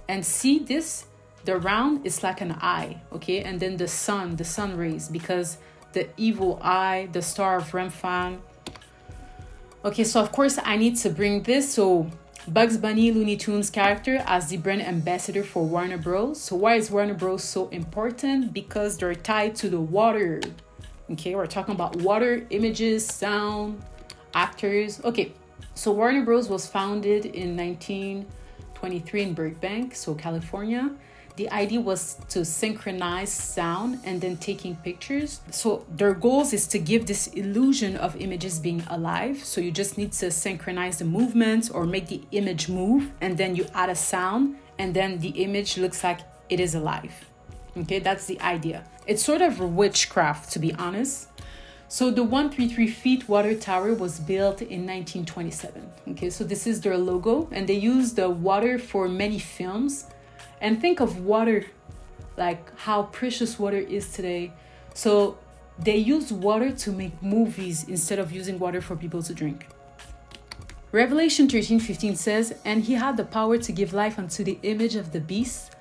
Speaker 1: And see this? The round is like an eye. Okay, and then the sun rays, because the evil eye, the star of Remphan. Okay, so of course I need to bring this. So Bugs Bunny, Looney Tunes character as the brand ambassador for Warner Bros. So why is Warner Bros so important? Because they're tied to the water. Okay, we're talking about water, images, sound, actors. Okay, so Warner Bros was founded in 1923 in Burbank, so California. The idea was to synchronize sound and then taking pictures. So their goals is to give this illusion of images being alive. So you just need to synchronize the movements or make the image move, and then you add a sound, and then the image looks like it is alive. Okay, that's the idea. It's sort of witchcraft, to be honest. So the 133 feet water tower was built in 1927. Okay, so this is their logo, and they use the water for many films. And think of water, like how precious water is today. So they use water to make movies instead of using water for people to drink. Revelation 13:15 says, and he had the power to give life unto the image of the beast,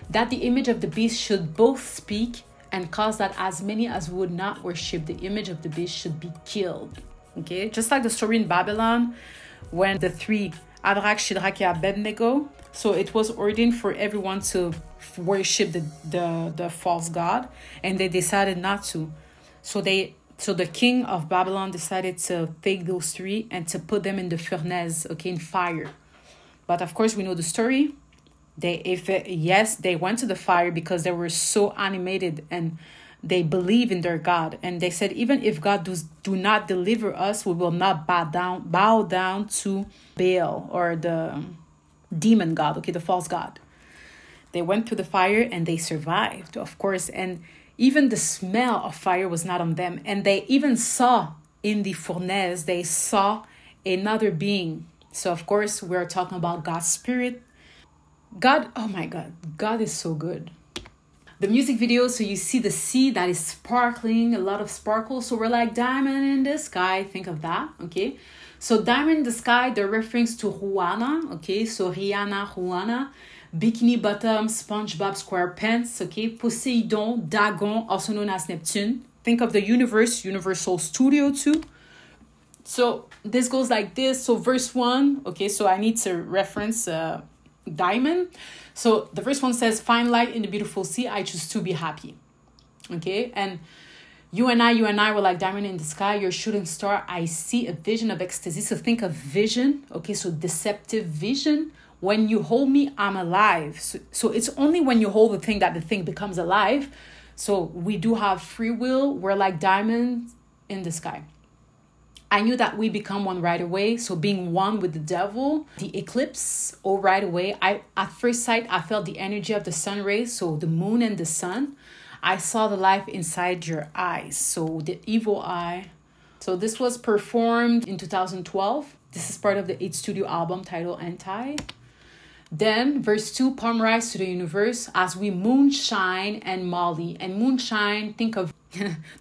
Speaker 1: that the image of the beast should both speak and cause that as many as would not worship the image of the beast should be killed. Okay, just like the story in Babylon when the three, Shadrach, Shadrach, and Abednego. So it was ordained for everyone to worship the false god, and they decided not to. So the king of Babylon decided to take those three and to put them in the furnace, okay, in fire. But of course, we know the story. They went to the fire because they were so animated and they believe in their God. And they said, even if God do not deliver us, we will not bow down to Baal, or the demon god, okay, the false god. They went through the fire and they survived, of course. And even the smell of fire was not on them. And they even saw in the furnace, they saw another being. So of course, we're talking about God's spirit. God, oh my God, God is so good. The music video, so you see the sea that is sparkling, a lot of sparkle. So we're like diamond in the sky. Think of that, okay? So diamond in the sky, the reference to Juana, okay? So Rihanna, Juana, Bikini Bottom, SpongeBob SquarePants, okay? Poseidon, Dagon, also known as Neptune. Think of the universe, Universal Studio too. So this goes like this. So verse 1, okay? So I need to reference diamond. So the first one says, find light in the beautiful sea, I choose to be happy. Okay, and you and I were like diamond in the sky, your shooting star, I see a vision of ecstasy. So think of vision, okay, so deceptive vision. When you hold me, I'm alive. So it's only when you hold the thing that the thing becomes alive. So we do have free will. We're like diamonds in the sky. I knew that we become one right away. So being one with the devil, the eclipse, right away. At first sight, I felt the energy of the sun rays. So the moon and the sun. I saw the life inside your eyes. So the evil eye. So this was performed in 2012. This is part of the 8 studio album titled Anti. Then verse 2, palm rise to the universe as we moonshine and Molly. And moonshine, think of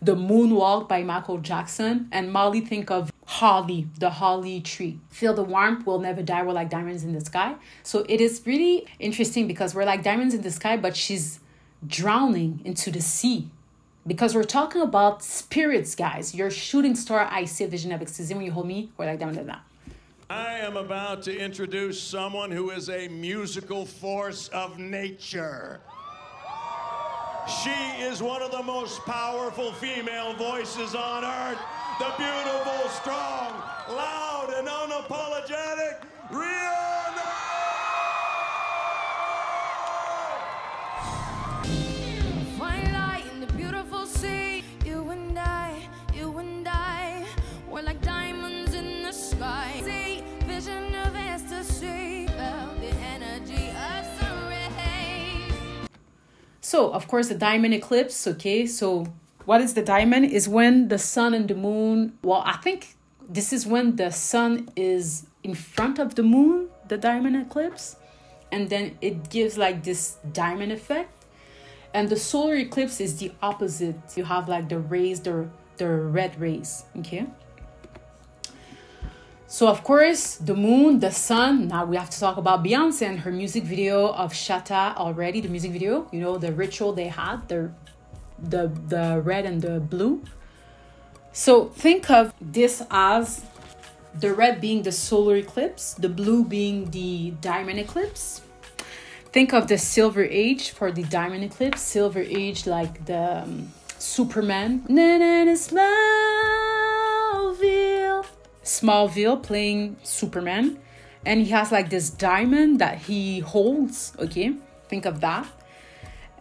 Speaker 1: the moonwalk by Michael Jackson. And Molly, think of holly, the holly tree. Feel the warmth, we'll never die, we're like diamonds in the sky. So it is really interesting because we're like diamonds in the sky, but she's drowning into the sea. Because we're talking about spirits, guys. Your shooting star, I see a vision of ecstasy. When you hold me, we're like diamonds in the sky.
Speaker 13: I am about to introduce someone who is a musical force of nature. She is one of the most powerful female voices on earth. The beautiful, strong, loud, and unapologetic Rihanna!
Speaker 12: Fine light in the beautiful sea. You and I, we're like diamonds in the sky. See, vision of ecstasy, felt the energy of sun rays.
Speaker 1: So, of course, the diamond eclipse, okay? So What is the diamond? Is when the sun and the moon, well, I think this is when the sun is in front of the moon, the diamond eclipse. And then it gives like this diamond effect. And the solar eclipse is the opposite. You have like the rays, the red rays, okay? So of course, the moon, the sun. Now we have to talk about Beyonce and her music video of Shatta already. The music video, you know, the ritual they had, the red and the blue. So think of this as the red being the solar eclipse, the blue being the diamond eclipse. Think of the silver age for the diamond eclipse. Silver age like the Superman. Smallville playing Superman. And he has like this diamond that he holds, okay? Think of that.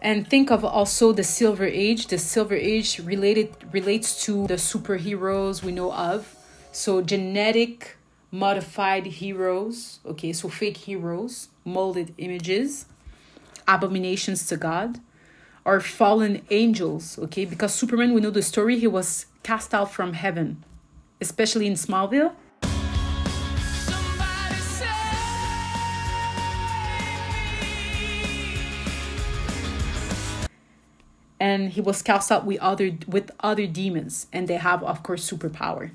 Speaker 1: And think of also the silver age. The silver age relates to the superheroes we know of. So genetic modified heroes, okay? So fake heroes, molded images, abominations to God, or fallen angels, okay? Because Superman, we know the story, he was cast out from heaven, especially in Smallville. And he was cast out with other demons, and they have, of course, superpower.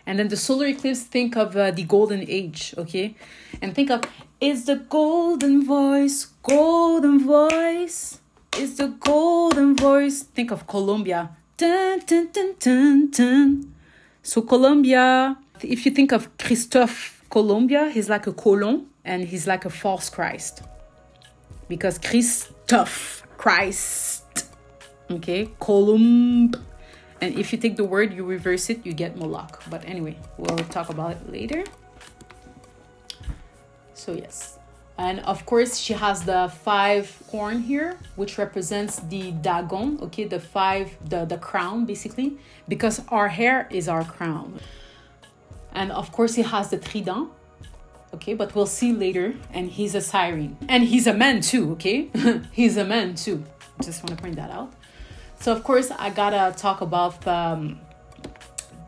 Speaker 1: And then the solar eclipse, think of the golden age, okay? And think of, it's the golden voice, it's the golden voice. Think of Colombia. Dun, dun, dun, dun, dun. So Colombia, if you think of Christophe Colombia, he's like a colon, and he's like a false Christ. Because Christophe, Christ, okay? Columb. And if you take the word, you reverse it, you get Moloch. But anyway, we'll talk about it later. So yes. And of course, she has the 5 horn here, which represents the Dagon, okay? The crown, basically. Because our hair is our crown. And of course, he has the trident, okay? But we'll see later. And he's a siren. And he's a man too, okay? He's a man too. Just want to point that out. So of course, I gotta talk about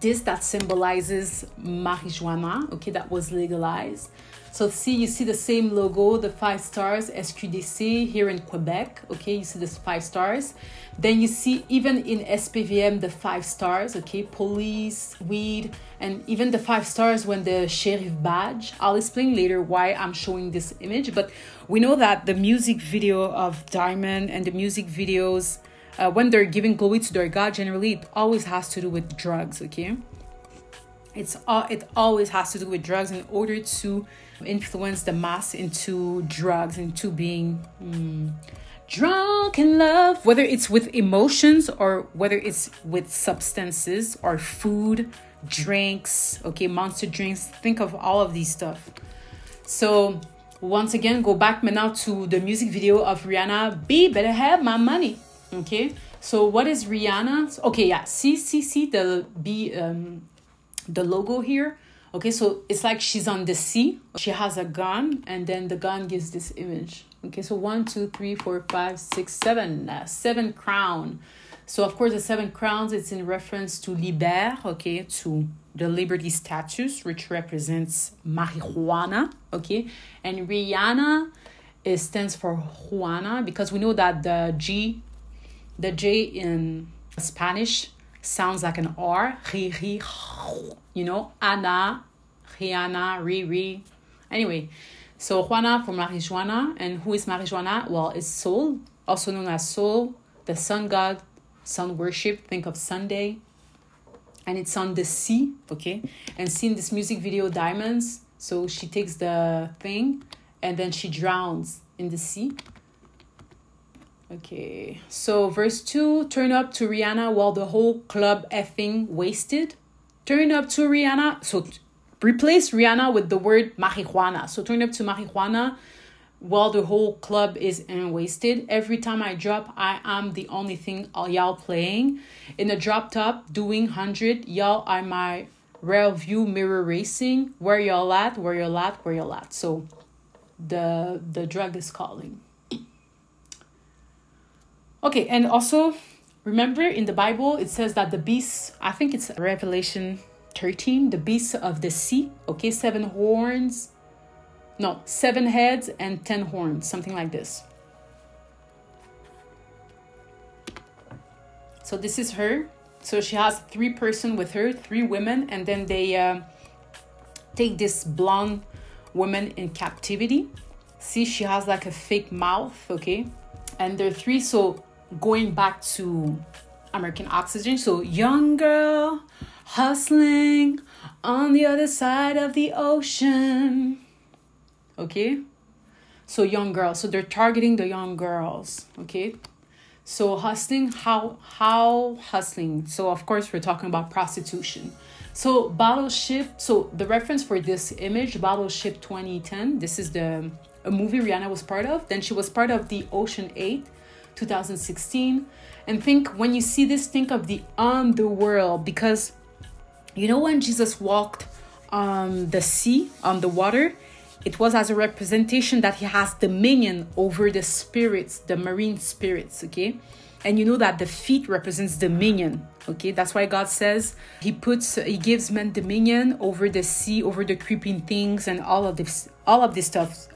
Speaker 1: this that symbolizes marijuana, okay, that was legalized. So you see the same logo, the 5 stars, SQDC here in Quebec, okay, you see the 5 stars. Then you see even in SPVM the 5 stars, okay, police, weed, and even the 5 stars when the sheriff badge. I'll explain later why I'm showing this image, but we know that the music video of Diamond and the music videos, when they're giving glory to their God, generally it always has to do with drugs, okay? It always has to do with drugs in order to influence the mass into drugs, into being drunk in love, whether it's with emotions or whether it's with substances or food, drinks, okay, monster drinks. Think of all of these stuff. So once again, go back now to the music video of Rihanna, B Better Have My Money. Okay, so what is Rihanna? Okay, yeah, see the logo here. Okay, so it's like she's on the sea. She has a gun, and then the gun gives this image. Okay, so 1, 2, 3, 4, 5, 6, 7. 7 crown. So of course the 7 crowns, it's in reference to Liber, okay, to the Liberty statues, which represents marijuana. Okay, and Rihanna stands for Juana, because we know that the J in Spanish sounds like an R. You know, Ana, Rihanna, Riri. Anyway, so Juana for marijuana. And who is marijuana? Well, it's Sol, also known as Sol, the sun god, sun worship. Think of Sunday. And it's on the sea, okay? And see in this music video, Diamonds. So she takes the thing and then she drowns in the sea. Okay, so verse 2, turn up to Rihanna while the whole club effing wasted. Turn up to Rihanna. So replace Rihanna with the word marijuana. So turn up to marijuana while the whole club is wasted. Every time I drop, I am the only thing y'all playing. In the drop top, doing 100, y'all are my rear view mirror racing. Where y'all at? Where y'all at? Where y'all at? So the drug is calling. Okay, and also Remember in the Bible, it says that the beasts, I think it's Revelation 13, the beasts of the sea, okay, 7 heads and 10 horns, something like this. So this is her. So she has 3 persons with her, 3 women, and then they take this blonde woman in captivity. See, she has like a fake mouth, okay? And there are 3, so going back to American Oxygen. So young girl hustling on the other side of the ocean. Okay? So young girls. So they're targeting the young girls. Okay? So hustling, how hustling? So of course we're talking about prostitution. So Battleship, so the reference for this image, Battleship 2010, this is a movie Rihanna was part of. Then she was part of the Ocean 8, 2016. And when you see this, think of the underworld, because you know when Jesus walked on the sea, on the water, it was as a representation that he has dominion over the spirits, the marine spirits, okay? And you know that the feet represents dominion, okay? That's why God says he gives men dominion over the sea, over the creeping things and all of this stuff,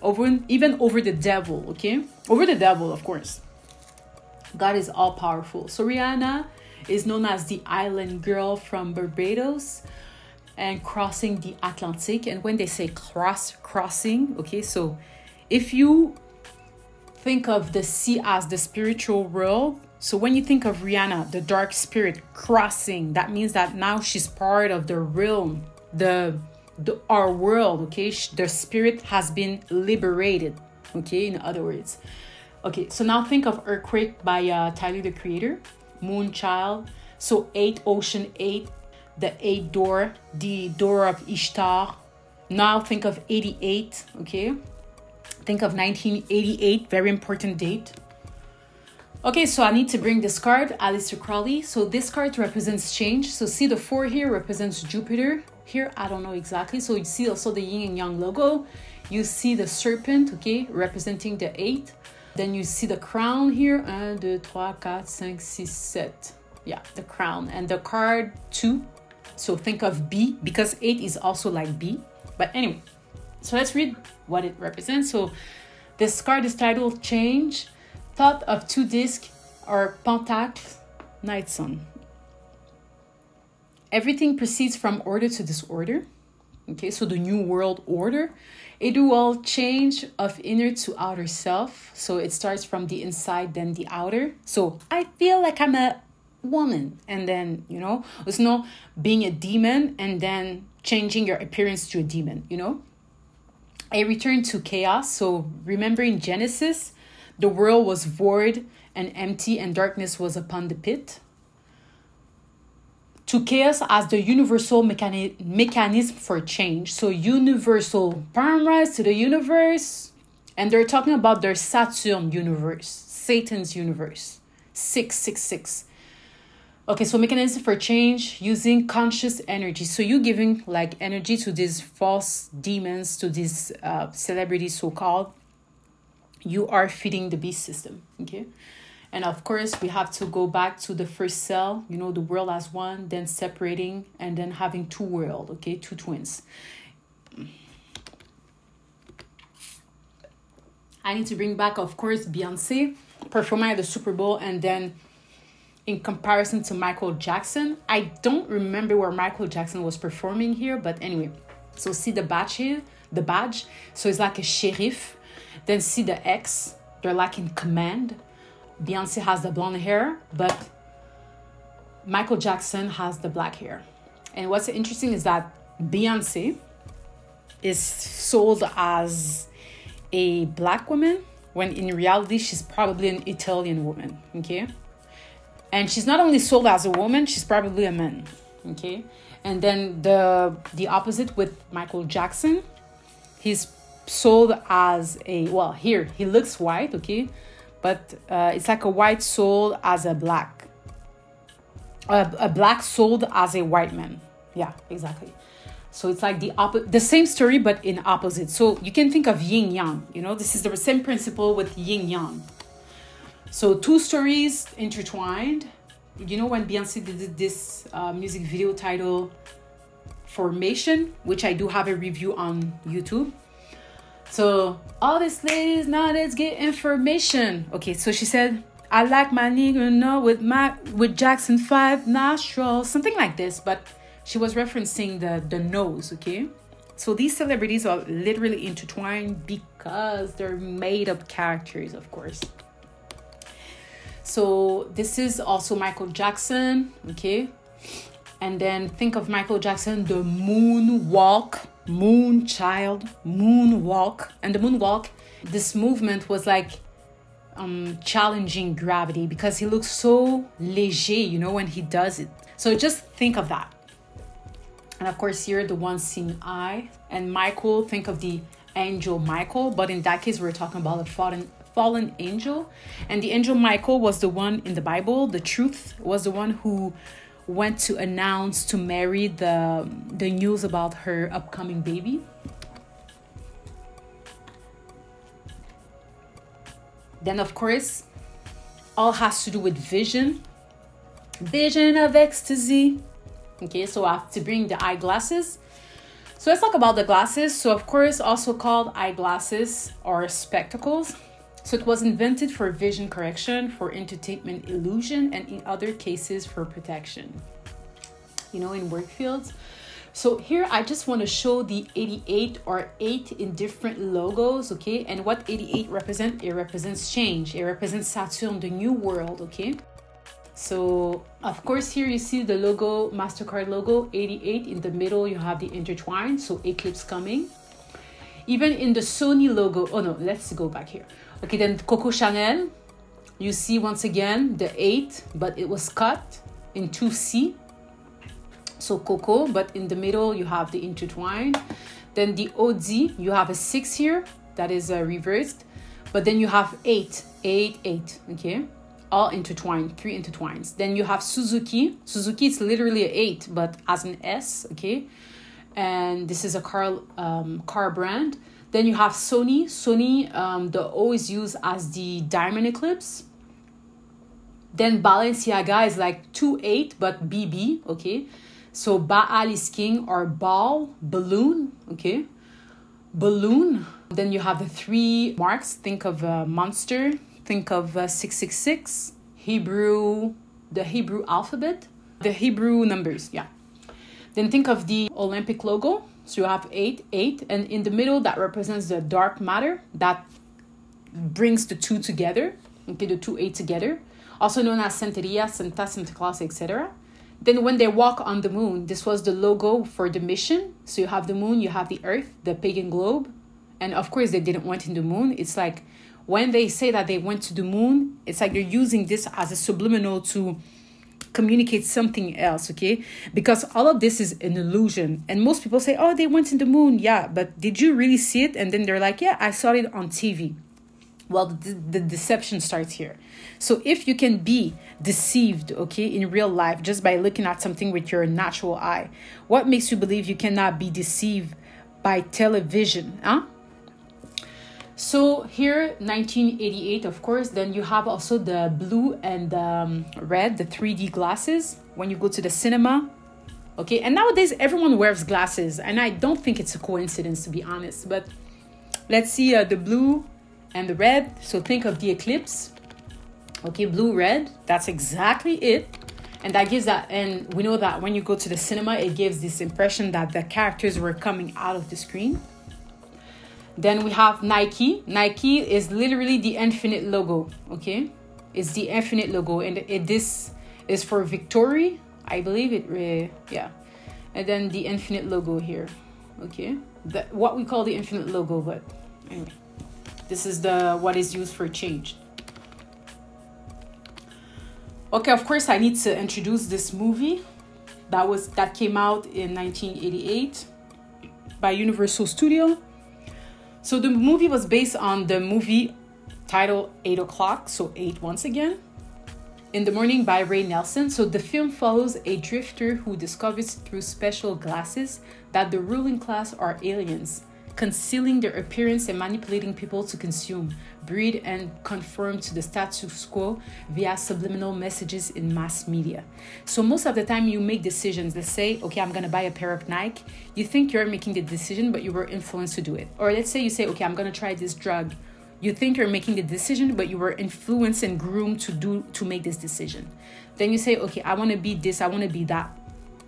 Speaker 1: even over the devil, okay? Over the devil, of course. God is all powerful. So Rihanna is known as the island girl from Barbados and crossing the Atlantic. And when they say crossing, okay, so if you think of the sea as the spiritual world, so when you think of Rihanna, the dark spirit crossing, that means that now she's part of the realm, our world, okay? The spirit has been liberated, okay, in other words. Okay, so now think of Earthquake by Tyler, the Creator, Moonchild, so 8, Ocean 8, the 8 door, the door of Ishtar. Now think of 88, okay? Think of 1988, very important date. Okay, so I need to bring this card, Aleister Crowley. So this card represents change. So see the 4 here represents Jupiter. Here, I don't know exactly. So you see also the yin and yang logo. You see the serpent, okay, representing the 8. Then you see the crown here. 1, 2, 3, 4, 5, 6, 7. Yeah, the crown. And the card 2. So think of B, because 8 is also like B. But anyway, so let's read what it represents. So this card is titled Change. Thought of 2 discs or pentacles, night sun. Everything proceeds from order to disorder. Okay, so the new world order. A dual change of inner to outer self. So it starts from the inside, then the outer. So I feel like I'm a woman. And then, you know, it's not being a demon and then changing your appearance to a demon, you know. A return to chaos. So remember in Genesis, the world was void and empty and darkness was upon the pit. To chaos as the universal mechanism for change. So universal, rise to the universe. And they're talking about their Saturn universe, Satan's universe, 666. Okay, so mechanism for change using conscious energy. So you giving like energy to these false demons, to these celebrities so-called. You are feeding the beast system, okay? And of course, we have to go back to the first cell, you know, the world as one, then separating, and then having 2 worlds, okay? 2 twins. I need to bring back, of course, Beyonce performing at the Super Bowl, and then in comparison to Michael Jackson. I don't remember where Michael Jackson was performing here, but anyway. So see the badge here, the badge. So it's like a sheriff. Then see the X, they're like in command. Beyonce has the blonde hair, but Michael Jackson has the black hair. And what's interesting is that Beyonce is sold as a black woman, when in reality, she's probably an Italian woman, okay? And she's not only sold as a woman, she's probably a man, okay? And then the opposite with Michael Jackson, he's sold as a, well, here he looks white, okay, but it's like a white sold as a black, a black sold as a white man. Yeah, exactly. So it's like the same story but in opposite. So you can think of yin yang, you know, this is the same principle with yin yang. So 2 stories intertwined, you know when Beyonce did this music video titled Formation, which I do have a review on YouTube. So all these ladies, now let's get information. Okay, so she said, I like my nigga no with Jackson 5 nostrils, something like this, but she was referencing the nose. Okay, so these celebrities are literally intertwined because they're made up characters, of course. So this is also Michael Jackson. Okay, and then think of Michael Jackson, the moonwalk, moon child, moonwalk. And the moonwalk, this movement was like challenging gravity because he looks so léger, you know, when he does it. So just think of that. And of course here, the one seen eye. And Michael, think of the angel Michael, but in that case we're talking about a fallen angel. And the angel Michael was the one in the Bible. The truth was the one who went to announce to Mary the news about her upcoming baby. Then of course, all has to do with vision of ecstasy. Okay, so I have to bring the eyeglasses. So let's talk about the glasses. So of course, also called eyeglasses or spectacles. So it was invented for vision correction, for entertainment illusion, and in other cases for protection, you know, in work fields. So here I just want to show the 88 or 8 in different logos, okay? And what 88 represents? It represents change. It represents Saturn, the new world, okay? So of course here you see the logo, MasterCard logo, 88. In the middle you have the intertwined, so Eclipse coming. Even in the Sony logo, oh no, let's go back here. Okay, then Coco Chanel, you see once again the 8, but it was cut in 2C. So Coco, but in the middle you have the intertwined. Then the OD, you have a 6 here, that is reversed. But then you have 8, 8, 8, okay? All intertwined, 3 intertwines. Then you have Suzuki. Suzuki is literally an 8, but as an S, okay? And this is a car brand. Then you have Sony. Sony, the O is used as the diamond eclipse. Then Balenciaga is like 2-8, but BB, okay? So Baal is king, or ball, balloon, okay? Balloon. Then you have the 3 marks. Think of monster. Think of 666. Hebrew, the Hebrew alphabet. The Hebrew numbers, yeah. Then think of the Olympic logo. So you have 8, 8. And in the middle, that represents the dark matter. That brings the 2 together. Okay, the 2, 8 together. Also known as Santeria, Santa, Santa Claus, etc. Then when they walk on the moon, this was the logo for the mission. So you have the moon, you have the earth, the pagan globe. And of course, they didn't went in the moon. It's like when they say that they went to the moon, it's like they're using this as a subliminal to communicate something else, okay? Because all of this is an illusion. And most people say, oh, they went in the moon. Yeah, but did you really see it? And then they're like, yeah, I saw it on TV. Well, the deception starts here. So if you can be deceived, okay, in real life just by looking at something with your natural eye, what makes you believe you cannot be deceived by television, huh? So here, 1988, of course, then you have also the blue and red, the 3D glasses when you go to the cinema, okay? And nowadays, everyone wears glasses, and I don't think it's a coincidence, to be honest, but let's see the blue and the red. So think of the eclipse, okay? Blue, red, that's exactly it. And that gives that, and we know that when you go to the cinema, it gives this impression that the characters were coming out of the screen. Then we have Nike. Nike is literally the infinite logo, okay? It's the infinite logo, and this is for victory, I believe it, yeah. And then the infinite logo here, okay? What we call the infinite logo, but anyway. This is what is used for change. Okay, of course, I need to introduce this movie that came out in 1988 by Universal Studio. So the movie was based on the movie titled 8 O'Clock, so 8 once again, in the Morning by Ray Nelson. So the film follows a drifter who discovers through special glasses that the ruling class are aliens, concealing their appearance and manipulating people to consume, breed, and conform to the status quo via subliminal messages in mass media. So most of the time you make decisions. Let's say, okay, I'm gonna buy a pair of Nike. You think you're making the decision, but you were influenced to do it. Or let's say you say, okay, I'm gonna try this drug. You think you're making the decision, but you were influenced and groomed to make this decision. Then you say, okay, I wanna be this, I wanna be that.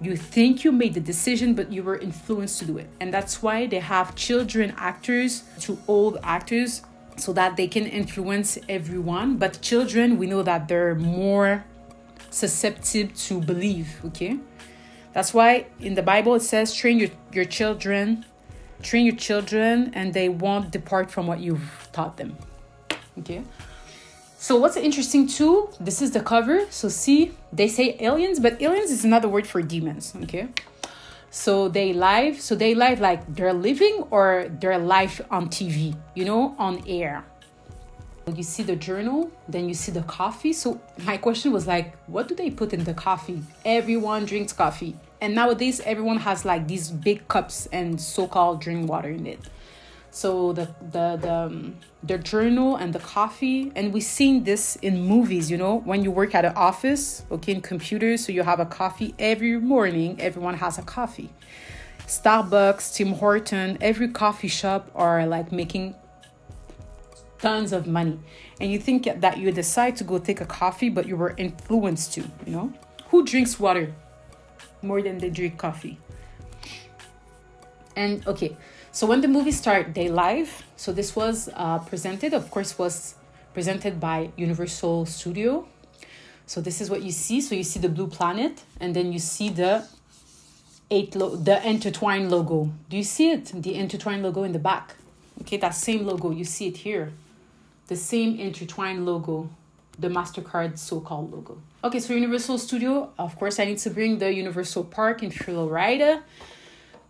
Speaker 1: You think you made the decision, but you were influenced to do it. And that's why they have children actors to old actors, so that they can influence everyone. But children, we know that they're more susceptible to believe, okay? That's why in the Bible it says, train your children, and they won't depart from what you've taught them, okay? So what's interesting too, this is the cover. So see, they say aliens, but aliens is another word for demons, okay? So they live like they're living, or they're live on TV, you know, on air. You see the journal, then you see the coffee. So my question was like, what do they put in the coffee? Everyone drinks coffee. And nowadays everyone has like these big cups and so-called drink water in it. So the journal and the coffee, and we've seen this in movies, you know, when you work at an office, okay, in computers, so you have a coffee every morning, everyone has a coffee. Starbucks, Tim Horton, every coffee shop are like making tons of money. And you think that you decide to go take a coffee, but you were influenced to, you know? Who drinks water more than they drink coffee? And okay, so when the movie started, they live. So this was presented, of course, was presented by Universal Studio. So this is what you see. So you see the blue planet, and then you see the intertwined logo. Do you see it? The intertwined logo in the back. Okay, that same logo, you see it here. The same intertwined logo, the MasterCard so-called logo. Okay, so Universal Studio, of course, I need to bring the Universal Park in Florida.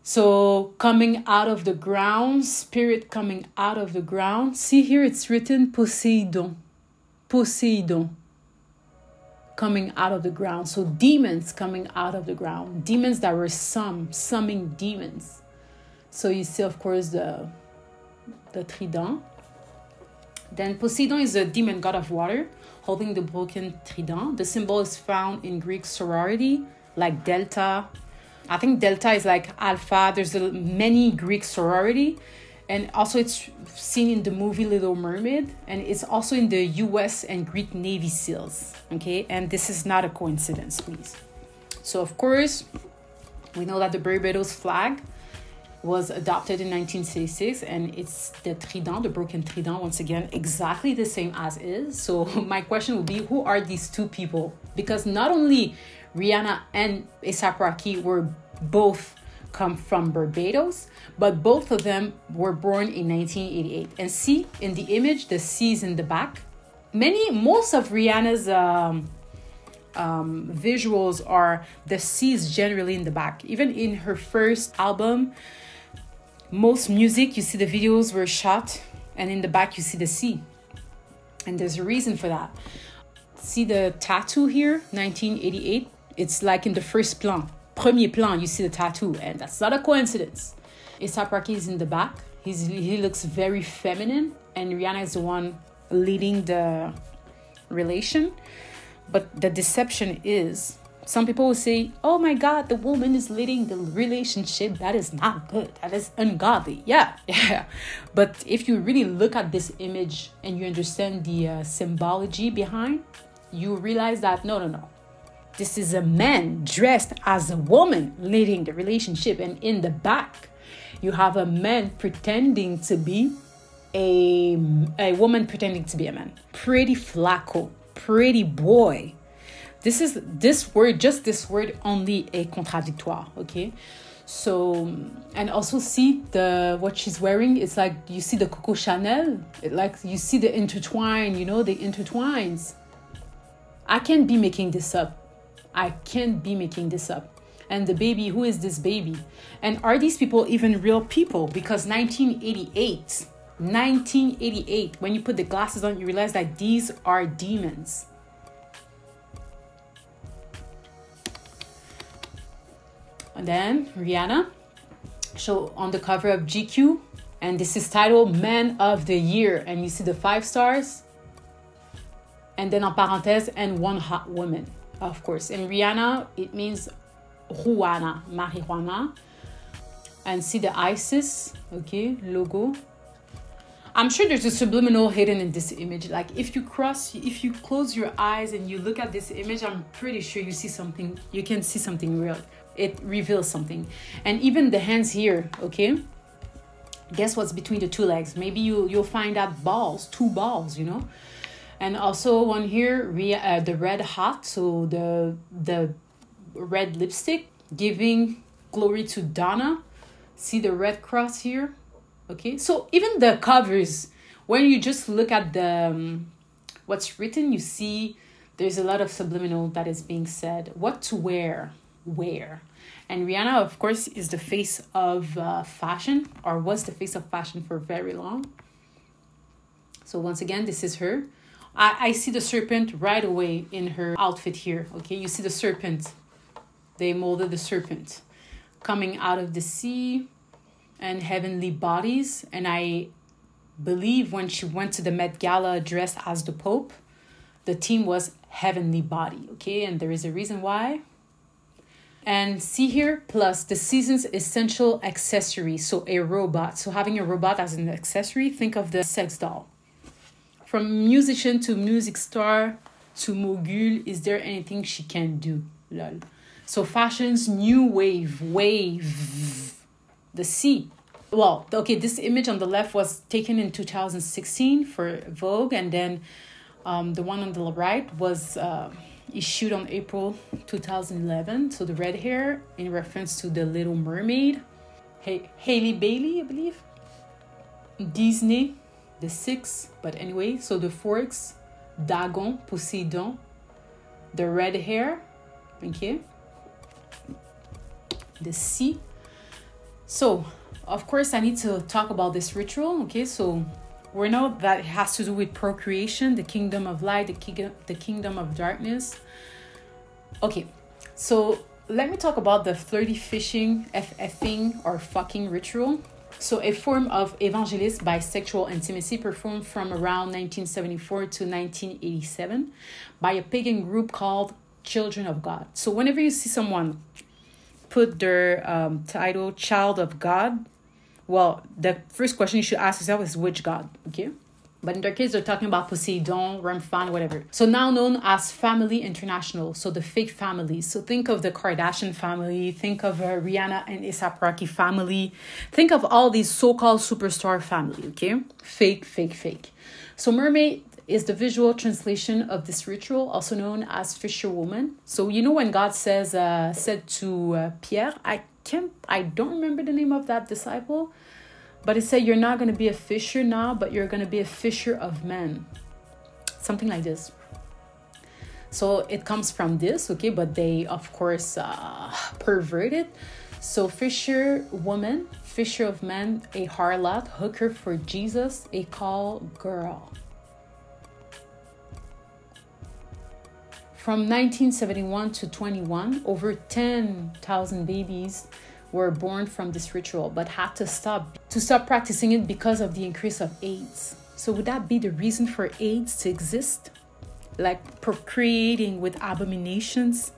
Speaker 1: So coming out of the ground, spirit coming out of the ground. See here, it's written Poseidon. Poseidon. Coming out of the ground. So demons coming out of the ground. Demons that were summing demons. So you see, of course, the trident. Then Poseidon is a demon god of water, holding the broken trident. The symbol is found in Greek sorority, like Delta. I think Delta is like Alpha. There's many Greek sorority. And also it's seen in the movie Little Mermaid. And it's also in the US and Greek Navy SEALs. Okay, and this is not a coincidence, please. So of course, we know that the Barbados flag was adopted in 1966, and it's the trident, the broken trident, once again, exactly the same as is. So my question would be, who are these two people? Because not only Rihanna and A$AP Rocky were both come from Barbados, but both of them were born in 1988. And see, in the image, the C is in the back. Most of Rihanna's visuals are the C is generally in the back. Even in her first album, most music, you see the videos were shot, and in the back you see the C. And there's a reason for that. See the tattoo here, 1988? It's like in the first plan. Premier plan, you see the tattoo, and that's not a coincidence. A$AP Rocky is in the back. He looks very feminine, and Rihanna is the one leading the relation. But the deception is, some people will say, oh my God, the woman is leading the relationship. That is not good. That is ungodly. Yeah. But if you really look at this image and you understand the symbology behind, you realize that no. This is a man dressed as a woman leading the relationship. And in the back, you have a man pretending to be a woman pretending to be a man. Pretty flaco, pretty boy. This word only a contradictoire, okay? So, and also see what she's wearing. It's like, you see the Coco Chanel, you see the intertwine, the intertwines. I can't be making this up. And the baby, who is this baby? And are these people even real people? Because 1988, when you put the glasses on, you realize that these are demons. And then Rihanna, on the cover of GQ, And this is titled Man of the Year. And you see the 5 stars. And then en parenthèse, and one hot woman, of course. In Rihanna, it means Juana, marijuana. And see the ISIS, okay, logo. I'm sure there's a subliminal hidden in this image. Like if you close your eyes and you look at this image, I'm pretty sure you can see something real. It reveals something. And even the hands here, okay? Guess what's between the 2 legs? Maybe you'll find out balls, 2 balls, you know? And also one here, the red hot, so the red lipstick, giving glory to Donna. See the red cross here? Okay, so even the covers, when you just look at the what's written, you see there's a lot of subliminal that is being said. What to wear, where. And Rihanna, of course, is the face of fashion, or was the face of fashion for very long. So once again, this is her. I see the serpent right away in her outfit here. Okay, you see the serpent. They molded the serpent coming out of the sea and heavenly bodies. And I believe when she went to the Met Gala dressed as the Pope, the theme was heavenly body. Okay, and there is a reason why. And see here, plus the season's essential accessory. So a robot. So having a robot as an accessory, think of the sex doll. From musician to music star to mogul, is there anything she can do? Lol. So fashion's new wave. The sea. Well, okay, this image on the left was taken in 2016 for Vogue. And then the one on the right was issued on April 2011. So the red hair in reference to the Little Mermaid. Hailey Bailey, I believe. Disney. The 6, but anyway, so the forks, Dagon, Poseidon, the red hair, okay, the sea. So, of course, I need to talk about this ritual, okay, so we know that it has to do with procreation, the kingdom of light, the kingdom of darkness. Okay, so let me talk about the flirty fishing, FFing, or fucking ritual. So a form of evangelist bisexual intimacy performed from around 1974 to 1987 by a pagan group called Children of God. So whenever you see someone put their title Child of God, well, the first question you should ask yourself is which God, okay? But in their case, they're talking about Poseidon, Ramfan, whatever. So now known as Family International, so the fake families. So think of the Kardashian family, think of Rihanna and A$AP Rocky family. Think of all these so-called superstar family, okay? Fake. So mermaid is the visual translation of this ritual, also known as fisherwoman. So you know when God said to Pierre, I don't remember the name of that disciple, but it said, you're not going to be a fisher now, but you're going to be a fisher of men. Something like this. So it comes from this, okay? But they, of course, pervert it. So fisher woman, fisher of men, a harlot, hooker for Jesus, a call girl. From 1971 to 21, over 10,000 babies were born from this ritual, but had to stop practicing it because of the increase of AIDS. So would that be the reason for AIDS to exist? Like procreating with abominations?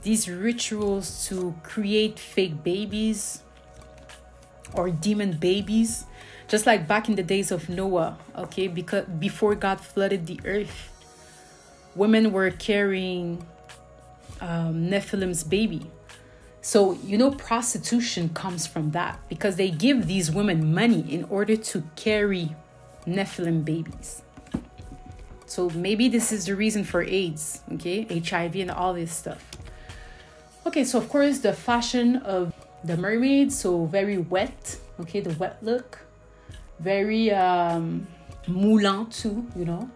Speaker 1: These rituals to create fake babies or demon babies? Just like back in the days of Noah, okay? Because before God flooded the earth, women were carrying Nephilim's baby. So, you know, prostitution comes from that because they give these women money in order to carry Nephilim babies. So maybe this is the reason for AIDS, okay? HIV and all this stuff. Okay, so of course the fashion of the mermaid, so very wet, okay, the wet look. Very moulant too, you know.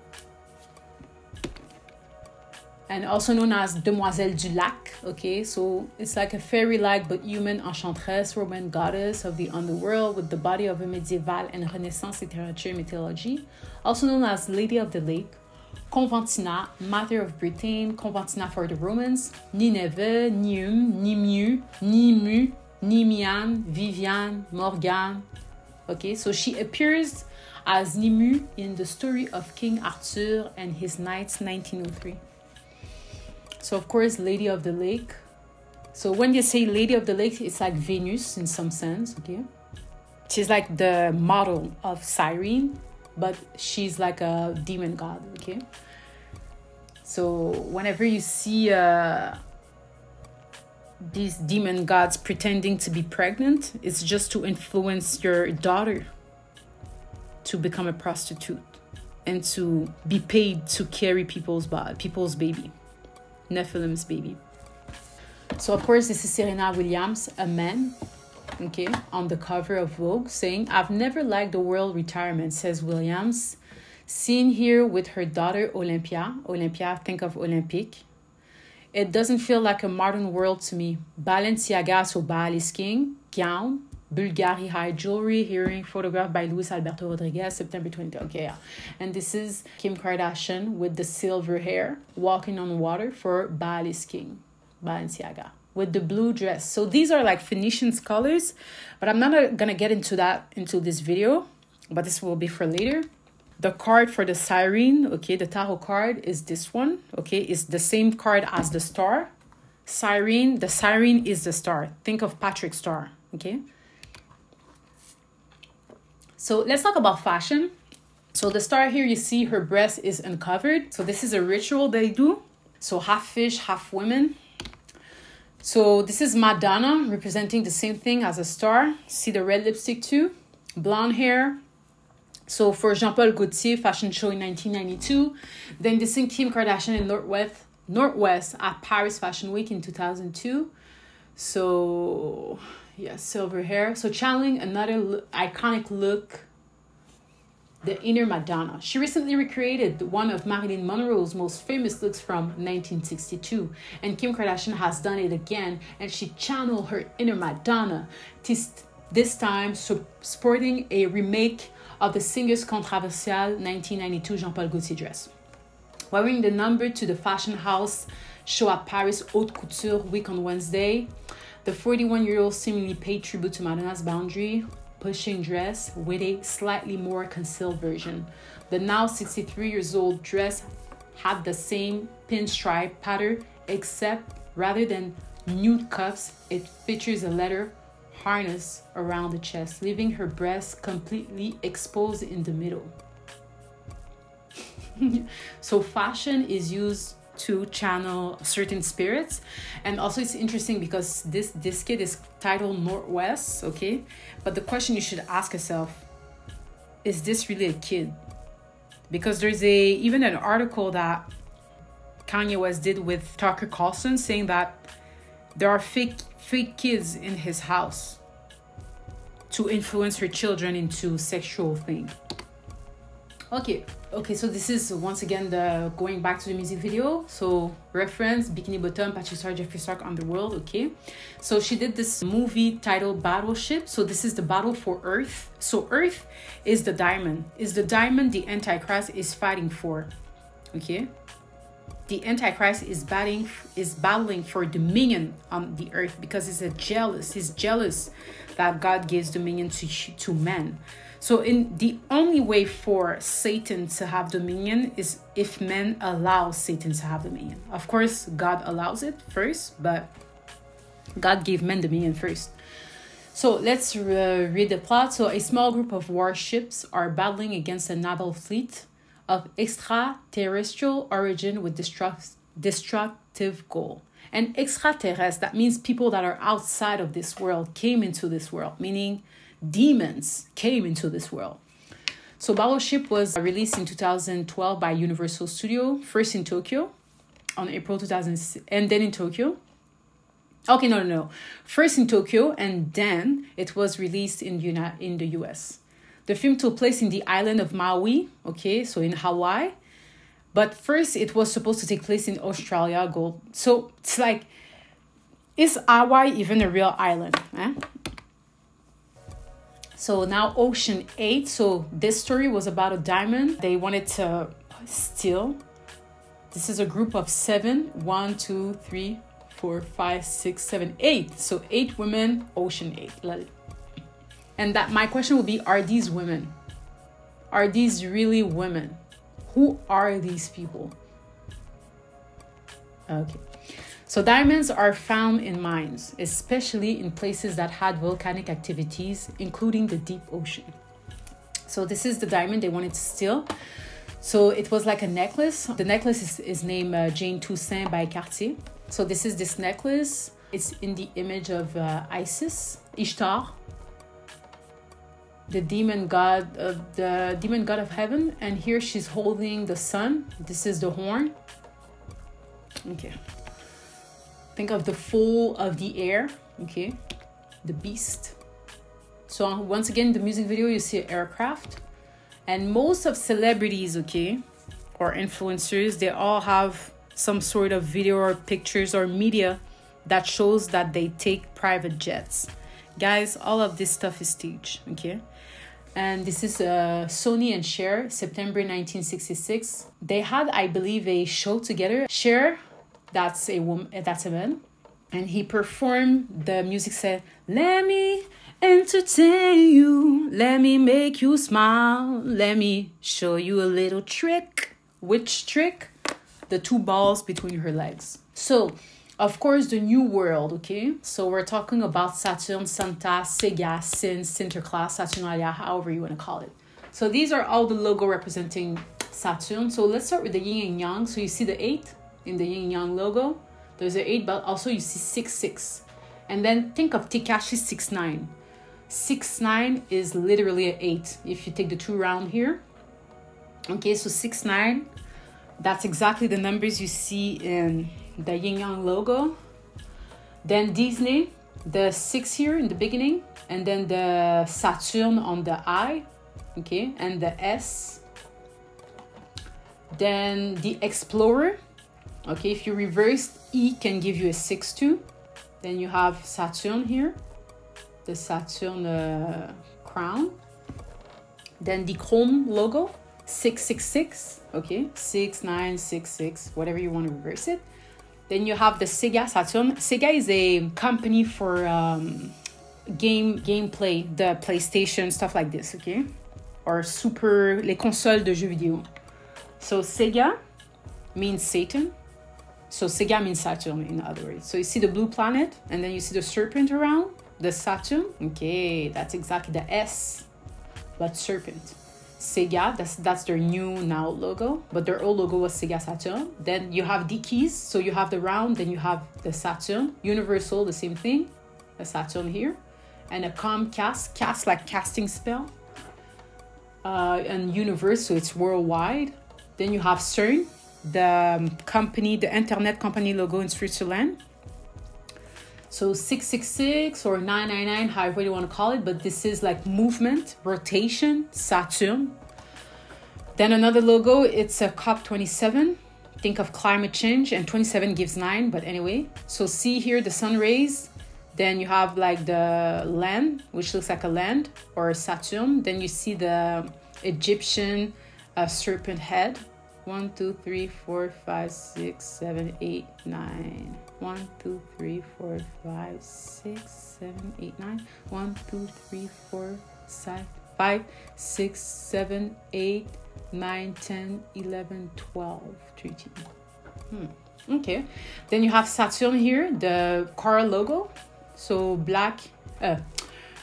Speaker 1: And also known as Demoiselle du Lac, okay? So it's like a fairy-like but human enchantress, Roman goddess of the underworld with the body of a medieval and Renaissance literature mythology. Also known as Lady of the Lake, Conventina, Mother of Britain, Conventina for the Romans, Nineveh, Nium, Nimiu, Nimu, Nimian, Viviane, Morgane, Okay, so she appears as Nimue in the story of King Arthur and his knights, 1903. So of course, Lady of the Lake. So when you say Lady of the Lake, it's like Venus in some sense, okay? She's like the model of Siren, but she's like a demon god, okay? So whenever you see these demon gods pretending to be pregnant, it's just to influence your daughter to become a prostitute and to be paid to carry people's baby, Nephilim's baby. So of course, this is Serena Williams, a man, okay, on the cover of Vogue, saying, "I've never liked the world retirement," says Williams, seen here with her daughter Olympia. Olympia, think of Olympique. "It doesn't feel like a modern world to me. Balenciaga, so Bali skiing, gown, Bulgari high jewelry, earring, photographed by Luis Alberto Rodriguez, September 20. Okay, yeah. And this is Kim Kardashian with the silver hair, walking on water for Bali skiing, Balenciaga, with the blue dress. So these are like Phoenician colors, but I'm not gonna get into that into this video, but this will be for later. The card for the Siren, okay, the tarot card is this one, okay, it's the same card as the star. Siren, the Siren is the star. Think of Patrick Star, okay? So let's talk about fashion. So the star here, you see her breast is uncovered. So this is a ritual they do. So half fish, half women. So this is Madonna representing the same thing as a star. See the red lipstick too. Blonde hair. So for Jean-Paul Gaultier fashion show in 1992. Then this is Kim Kardashian in Northwest at Paris Fashion Week in 2002. So yeah, silver hair. So channeling another iconic look, the inner Madonna. She recently recreated one of Marilyn Monroe's most famous looks from 1962. And Kim Kardashian has done it again. And she channeled her inner Madonna. This time sporting a remake of the singer's controversial 1992 Jean-Paul Gaultier dress. Wearing the number to the fashion house show at Paris Haute Couture Week on Wednesday, the 41-year-old seemingly paid tribute to Madonna's boundary pushing dress with a slightly more concealed version. The now 63 years old dress had the same pinstripe pattern, except rather than nude cuffs, it features a leather harness around the chest, leaving her breast completely exposed in the middle. So fashion is used to channel certain spirits. And also it's interesting because this kid is titled Northwest, okay? But the question you should ask yourself, is this really a kid? Because there's even an article that Kanye West did with Tucker Carlson saying that there are fake kids in his house to influence her children into sexual thing. Okay, so this is once again going back to the music video. So reference Bikini Bottom, Patrick Star, Jeffree Star, Underworld. Okay, so she did this movie titled Battleship. So this is the battle for Earth. So Earth is the diamond. The Antichrist is fighting for. Okay, the Antichrist is battling for dominion on the earth because he's jealous that God gives dominion to men. So the only way for Satan to have dominion is if men allow Satan to have dominion. Of course, God allows it first, but God gave men dominion first. So let's read the plot. So a small group of warships are battling against a naval fleet of extraterrestrial origin with destructive goal. And extraterrestre, that means people that are outside of this world came into this world, meaning demons came into this world. So Battleship was released in 2012 by Universal Studio, first in Tokyo on April 2006, and then in Tokyo. Okay, no. First in Tokyo, and then it was released in the US. The film took place in the island of Maui, okay, so in Hawaii. But first it was supposed to take place in Australia. So it's like, is Hawaii even a real island? Eh? So now Ocean 8. So this story was about a diamond they wanted to steal. This is a group of 7. 1, 2, 3, 4, 5, 6, 7, 8. So 8 women, Ocean 8. And that my question would be, are these women? Are these really women? Who are these people? Okay. So diamonds are found in mines, especially in places that had volcanic activities, including the deep ocean. So this is the diamond they wanted to steal. So it was like a necklace. The necklace is named Jane Toussaint by Cartier. So this necklace. It's in the image of Isis, Ishtar, the demon god of heaven. And here she's holding the sun. This is the horn. Okay. Think of the foal of the air. Okay. The beast. So once again, the music video, you see an aircraft. And most of celebrities, okay, or influencers, they all have some sort of video or pictures or media that shows that they take private jets. Guys, all of this stuff is staged, okay? And this is Sony and Cher, September 1966. They had, I believe, a show together. Cher, that's a woman, that's a man. And he performed the music, said, "Let me entertain you, let me make you smile, let me show you a little trick." Which trick? The two balls between her legs. So, of course, the new world, okay? So we're talking about Saturn, Santa, Sega, Sin, Sinterklaas, Saturnalia, however you want to call it. So these are all the logo representing Saturn. So let's start with the yin and yang. So you see the 8 in the yin and yang logo. There's an 8, but also you see 6. And then think of Tekashi 6ix9ine. 6ix9ine is literally an 8 if you take the 2 round here. Okay, so 6ix9ine, that's exactly the numbers you see in the yin yang logo. Then Disney, the 6 here in the beginning, and then the Saturn on the I, okay, and the S. Then the Explorer, okay, if you reverse, E can give you a 6-2. Then you have Saturn here, the Saturn crown. Then the Chrome logo, 666, okay, 6966, whatever you want to reverse it. Then you have the Sega Saturn. Sega is a company for gameplay, the PlayStation, stuff like this, okay? Or les consoles de jeux vidéo. So Sega means Satan. So Sega means Saturn, in other words. So you see the blue planet, and then you see the serpent around, the Saturn. Okay, that's exactly the S, but serpent. Sega, that's their new now logo, but their old logo was Sega Saturn. Then you have the keys, so you have the round, then you have the Saturn. Universal, the same thing, a Saturn here. And a Comcast, cast like casting spell. And Universe, so it's worldwide. Then you have CERN, the company, the internet company logo in Switzerland. So 666 or 999, however you want to call it, but this is like movement, rotation, Saturn. Then another logo, it's a COP27. Think of climate change, and 27 gives 9, but anyway. So see here the sun rays. Then you have like the land, which looks like a land or a Saturn. Then you see the Egyptian serpent head. 1, 2, 3, 4, 5, 6, 7, 8, 9. 1, 2, 3, 4, 5, 6, 7, 8, 9. 1, 2, 3, 4, 5, 6, 7, 8, 9, 10, 11, 12, 13. Okay. Then you have Saturn here, the car logo. So black,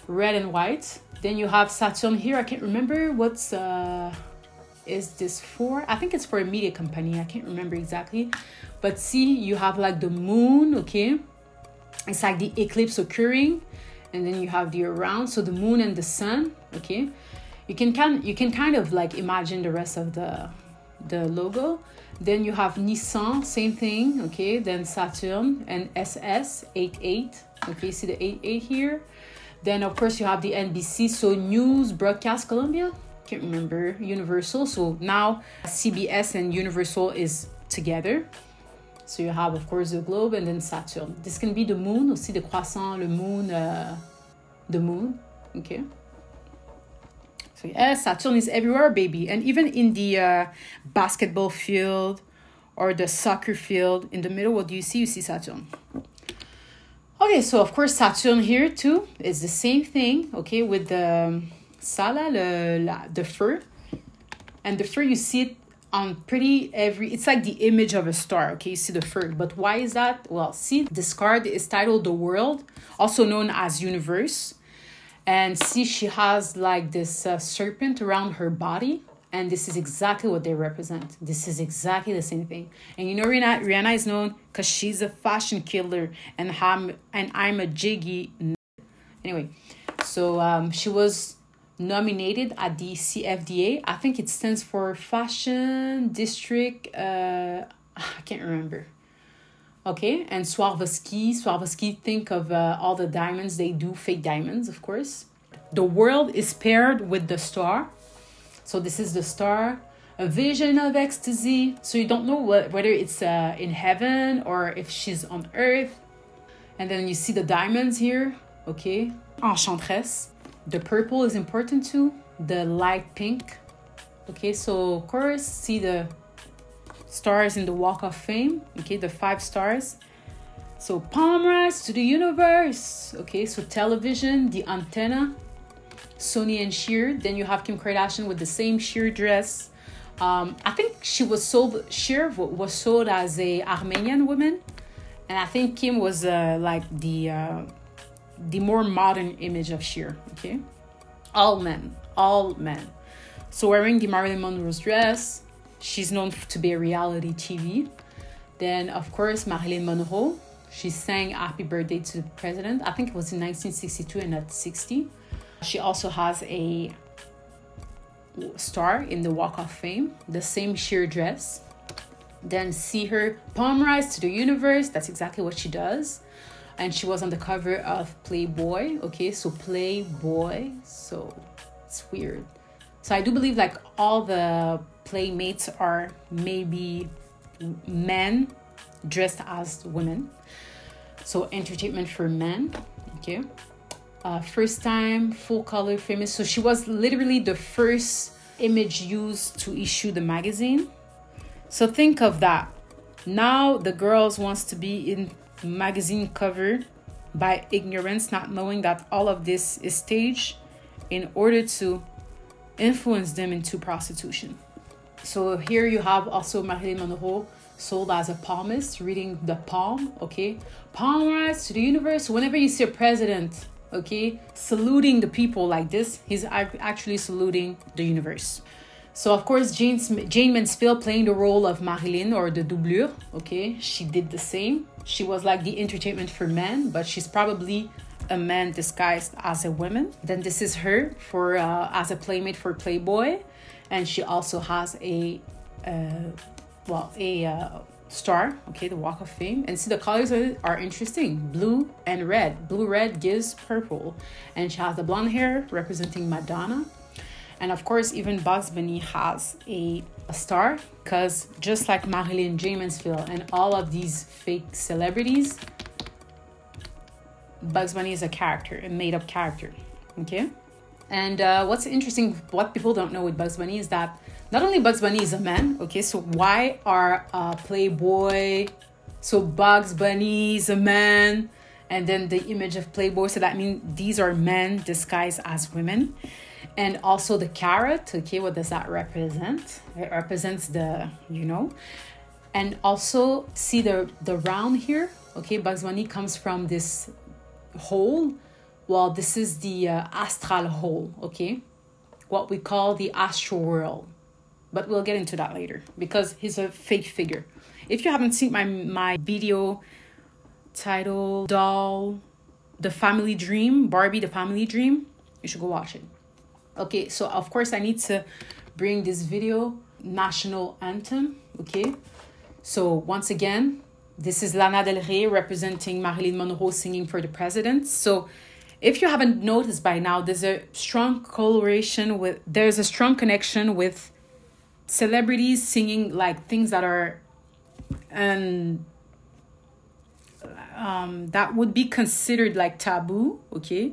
Speaker 1: red and white. Then you have Saturn here. I can't remember what's is this for. I think it's for a media company. I can't remember exactly. But see, you have like the moon, okay? It's like the eclipse occurring. And then you have the around. So the moon and the sun, okay? You can kind of like imagine the rest of the logo. Then you have Nissan, same thing, okay? Then Saturn and SS, 88. Okay, see the 88 here. Then of course you have the NBC, so News Broadcast Columbia. Can't remember. Universal. So now CBS and Universal is together. So you have of course the globe and then Saturn. This can be the moon. Aussi the croissant, le moon, the moon. Okay. So yeah, Saturn is everywhere, baby. And even in the basketball field or the soccer field, in the middle, what do you see? You see Saturn. Okay, so of course Saturn here too is the same thing, okay, with the the fur. And the fur, you see it on it's like the image of a star, okay, you see the fur. But why is that? Well, see, this card is titled The World, also known as Universe. And see, she has like this serpent around her body. And this is exactly what they represent. This is exactly the same thing. And you know, Rihanna is known because she's a fashion killer, and I'm a jiggy. Anyway, so she was nominated at the CFDA. I think it stands for Fashion District. I can't remember. Okay, and Swarovski, think of all the diamonds they do, fake diamonds, of course. The world is paired with the star. So this is the star, a vision of ecstasy. So you don't know whether it's in heaven or if she's on earth. And then you see the diamonds here, okay? Enchantress. The purple is important too, the light pink. Okay, so of course, see the stars in the Walk of Fame, okay, the 5 stars. So palm rise to the universe, okay, so television, the antenna, Sony and Cher. Then you have Kim Kardashian with the same sheer dress. I think Cher was sold as a Armenian woman, and I think Kim was like the more modern image of Cher, okay? All men. So wearing the Marilyn Monroe's dress, she's known to be a reality TV. Then, of course, Marilyn Monroe, she sang Happy Birthday to the President. I think it was in 1962 and not 60. She also has a star in the Walk of Fame, the same sheer dress. Then see her palm rise to the universe. That's exactly what she does. And she was on the cover of Playboy. Okay, so Playboy. So it's weird. So I do believe like all the playmates are maybe men dressed as women. So entertainment for men. Okay. First time full color famous. So she was literally the first image used to issue the magazine. So think of that. Now the girls wants to be in magazine cover by ignorance, not knowing that all of this is staged in order to influence them into prostitution. So here you have also Marilyn Monroe sold as a palmist, reading the palm, okay? Palm rise to the universe. Whenever you see a president, okay, saluting the people like this, he's actually saluting the universe. So of course, Jane Mansfield playing the role of Marilyn, or the doublure, okay? She did the same. She was like the entertainment for men, but she's probably a man disguised as a woman. Then this is her for as a playmate for Playboy. And she also has a star, okay, the Walk of Fame. And see, the colors are interesting, blue and red. Blue red gives purple. And she has the blonde hair representing Madonna. And of course, even Bugs Bunny has a star, because just like Marilyn, Jane Mansfield, and all of these fake celebrities, Bugs Bunny is a character, a made-up character, okay? And what's interesting, what people don't know with Bugs Bunny is that not only Bugs Bunny is a man, okay, so why are Playboy, so Bugs Bunny is a man, and then the image of Playboy, so that means these are men disguised as women. And also the carrot, okay, what does that represent? It represents the, you know. And also, see the round here, okay, Bugs Bunny comes from this hole. Well, this is the astral hole, okay? What we call the astral world. But we'll get into that later, because he's a fake figure. If you haven't seen my video titled Doll, The Family Dream, Barbie, The Family Dream, you should go watch it. Okay, so of course I need to bring this video, National Anthem, okay? So once again, this is Lana Del Rey representing Marilyn Monroe singing for the president. So if you haven't noticed by now, there's a strong connection with celebrities singing like things that are that would be considered like taboo, okay?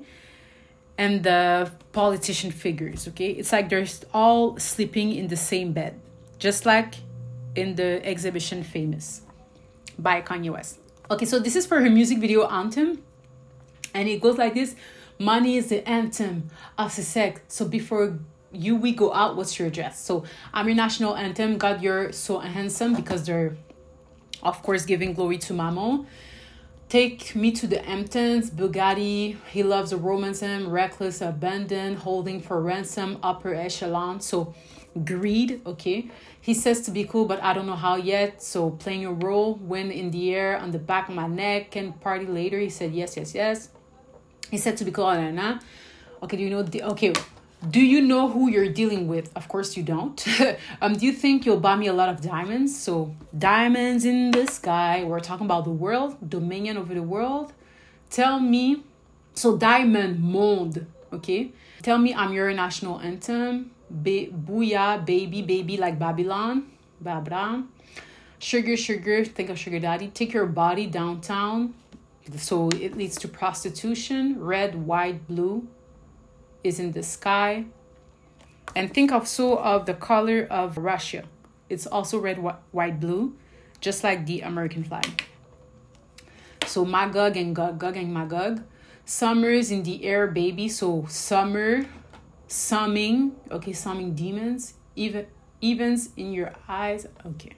Speaker 1: And the politician figures, okay? It's like they're all sleeping in the same bed, just like in the exhibition Famous by Kanye West. Okay, so this is for her music video Anthem. And it goes like this. Money is the anthem of success. So before we go out, what's your address? So I'm your national anthem. God, you're so handsome, because they're, of course, giving glory to Maman. Take me to the Hamptons, Bugatti. He loves a romance, reckless, abandoned, holding for ransom, upper echelon. So greed, okay. He says to be cool, but I don't know how yet. So playing a role, wind in the air, on the back of my neck, can party later. He said yes, yes, yes. He said to be cool, nah. Okay, do you know who you're dealing with? Of course you don't. Do you think you'll buy me a lot of diamonds? So diamonds in the sky. We're talking about the world, dominion over the world. Tell me, so diamond, monde, okay? Tell me I'm your national anthem. Booyah, baby, baby, like Babylon. Babylon. Sugar, sugar, think of sugar daddy. Take your body downtown. So it leads to prostitution. Red, white, blue is in the sky. And think also of the color of Russia. It's also red, white, blue, just like the American flag. So Magog and Gog and Magog. Summer's in the air, baby. So summer, summing, okay, summing demons. Evens in your eyes, okay.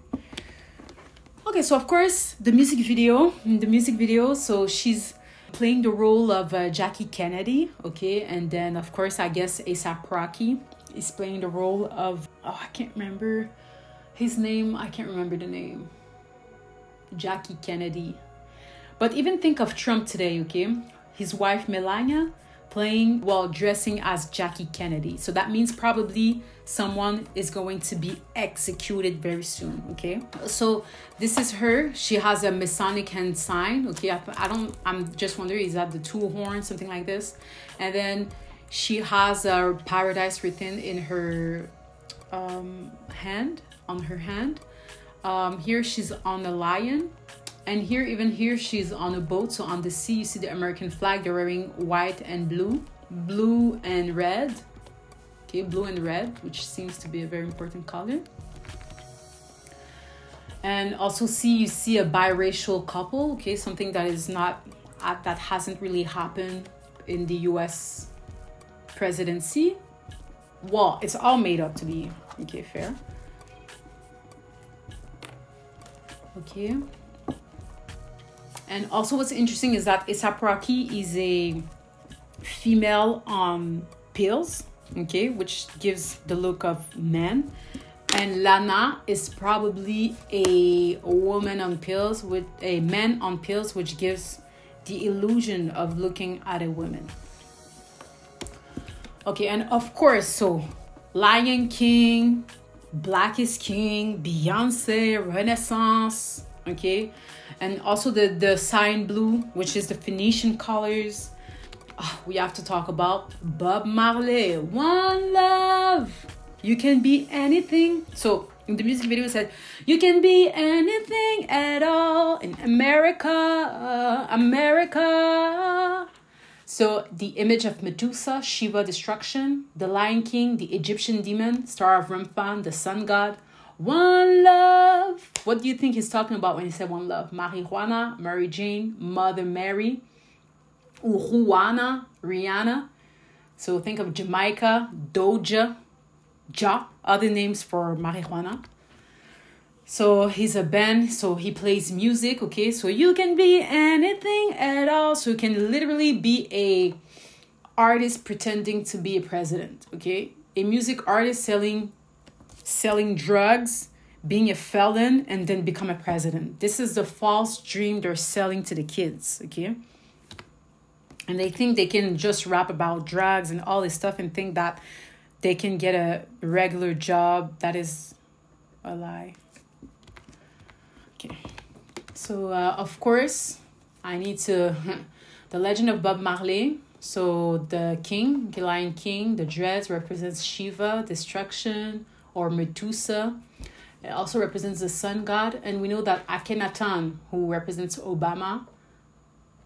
Speaker 1: Okay, so of course, in the music video, so she's playing the role of Jackie Kennedy, okay? And then, of course, I guess A$AP Rocky is playing the role of, I can't remember his name. I can't remember the name. Jackie Kennedy. But even think of Trump today, okay? His wife, Melania, playing while dressing as Jackie Kennedy. So that means probably someone is going to be executed very soon, okay? So this is her. She has a Masonic hand sign, okay? I'm just wondering, is that the two horns, something like this? And then she has a paradise written in her hand, on her hand. Here she's on a lion. And here she's on a boat. So on the sea, you see the American flag. They're wearing white and blue and red. Okay, blue and red, which seems to be a very important color. And also you see a biracial couple. Okay, something that is not, that hasn't really happened in the US presidency. Well, it's all made up to be, okay, fair. Okay. And also what's interesting is that A$AP Rocky is a female on pills, okay, which gives the look of men. And Lana is probably a woman on pills with a man on pills, which gives the illusion of looking at a woman. Okay, and of course, so Lion King, Black is King, Beyonce, Renaissance, okay? And also the cyan blue, which is the Phoenician colors. Oh, we have to talk about Bob Marley. One love. You can be anything. So in the music video it said, you can be anything at all in America, America. So the image of Medusa, Shiva, destruction, the Lion King, the Egyptian demon, Star of Remphan, the sun god. One love. What do you think he's talking about when he said one love? Marijuana, Mary Jane, Mother Mary, Juana, Rihanna. So think of Jamaica, Doja, other names for marijuana. So he's a band, so he plays music, okay? So you can be anything at all. So you can literally be a artist pretending to be a president, okay? A music artist selling drugs, being a felon, and then become a president. This is the false dream they're selling to the kids, okay? And they think they can just rap about drugs and all this stuff and think that they can get a regular job. That is a lie. Okay. So, of course, I need to... The Legend of Bob Marley. So, the king, the Lion King, the dreads represents Shiva, destruction, or Medusa. It also represents the sun god. And we know that Akhenaten, who represents Obama,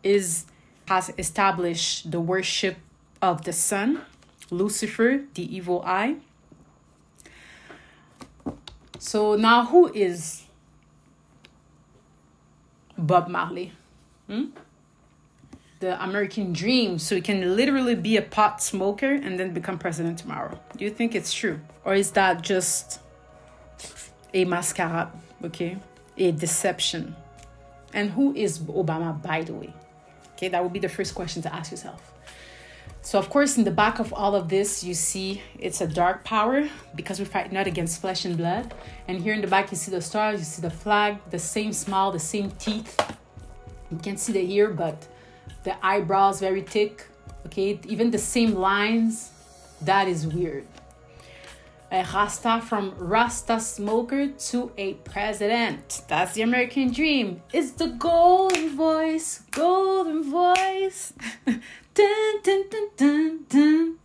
Speaker 1: has established the worship of the sun. Lucifer, the evil eye. So now who is Bob Marley? The the American dream, so you can literally be a pot smoker and then become president tomorrow. Do you think it's true? Or is that just a masquerade, okay? A deception? And who is Obama, by the way? Okay, that would be the first question to ask yourself. So, of course, in the back of all of this, you see it's a dark power because we fight not against flesh and blood. And here in the back, you see the stars, you see the flag, the same smile, the same teeth. You can't see the ear, but the eyebrows very thick. Okay, even the same lines. That is weird. A Rasta, from Rasta smoker to a president. That's the American dream. It's the golden voice, golden voice. Dun, dun, dun, dun, dun.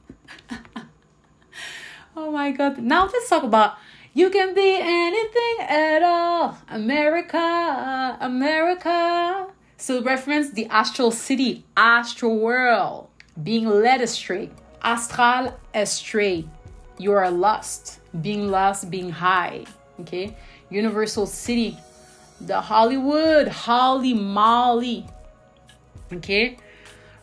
Speaker 1: Oh my God. Now let's talk about you can be anything at all. America, America. So reference the astral city, astral world, being led astray. Astral astray. You are lost, being high. Okay. Universal city, the Hollywood, Holly Molly. Okay.